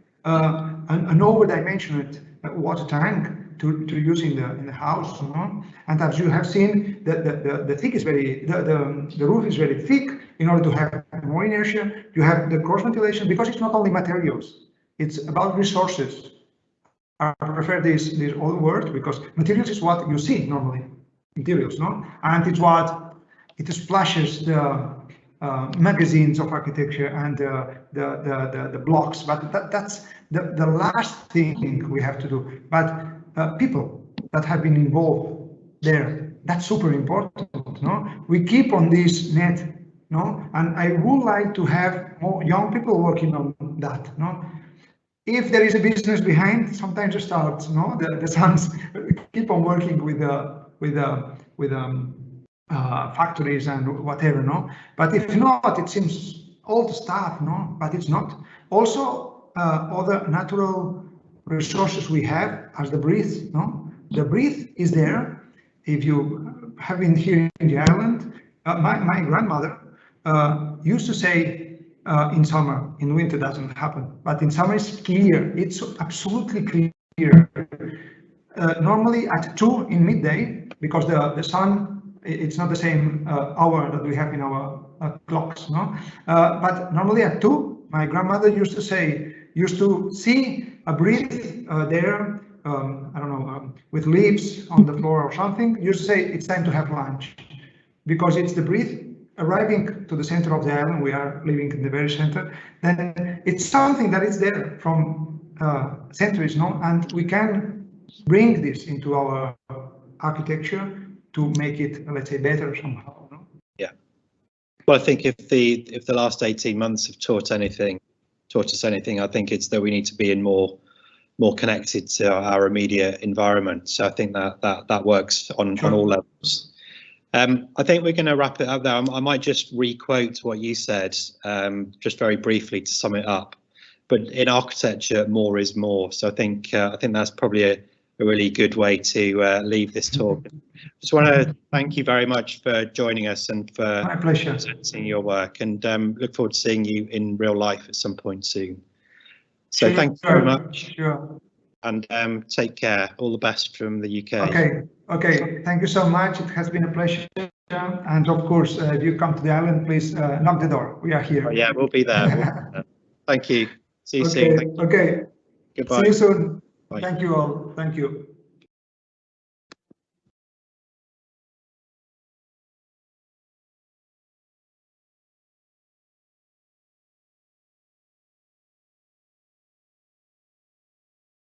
Speaker 2: An over-dimensioned water tank to use in the house, you know? And as you have seen, the roof is very thick in order to have more inertia. You have the cross ventilation, because it's not only materials; it's about resources. I prefer this old word, because materials is what you see normally, materials, no, and it's what it splashes the magazines of architecture and the blocks, but that's the last thing we have to do. But people that have been involved there, that's super important. No, we keep on this net, no, and I would like to have more young people working on that. No, if there is a business behind, sometimes it starts. No, the sons keep on working with factories and whatever, no. But if not, it seems old stuff, no. But it's not. Also, other natural resources we have, as the breeze. No, the breeze is there. If you have been here in the island, my grandmother used to say in summer, in winter doesn't happen, but in summer it's clear. It's absolutely clear. Normally at 2 in midday, because the sun, it's not the same hour that we have in our clocks, no? But normally at 2, my grandmother used to see a breeze there, I don't know, with leaves on the floor or something, used to say it's time to have lunch, because it's the breeze arriving to the center of the island. We are living in the very center. Then it's something that is there from centuries, no? And we can bring this into our architecture to make it, let's say, better somehow. No?
Speaker 1: Yeah. Well, I think if the last 18 months have taught us anything, I think it's that we need to be more connected to our immediate environment. So I think that works on all levels. I think we're going to wrap it up there. I might just re-quote what you said, just very briefly to sum it up. But in architecture, more is more. So I think that's probably a really good way to leave this talk. Just want to thank you very much for joining us and for
Speaker 2: my pleasure
Speaker 1: presenting your work, and look forward to seeing you in real life at some point soon. So thanks very much.
Speaker 2: Sure.
Speaker 1: And take care. All the best from the UK.
Speaker 2: Okay. Thank you so much. It has been a pleasure. And of course, if you come to the island, please knock the door. We are here.
Speaker 1: Oh, yeah, we'll be there. Thank you. See you soon.
Speaker 2: Okay.
Speaker 1: Goodbye.
Speaker 2: See you soon.
Speaker 1: Bye.
Speaker 2: Thank you all. Thank you.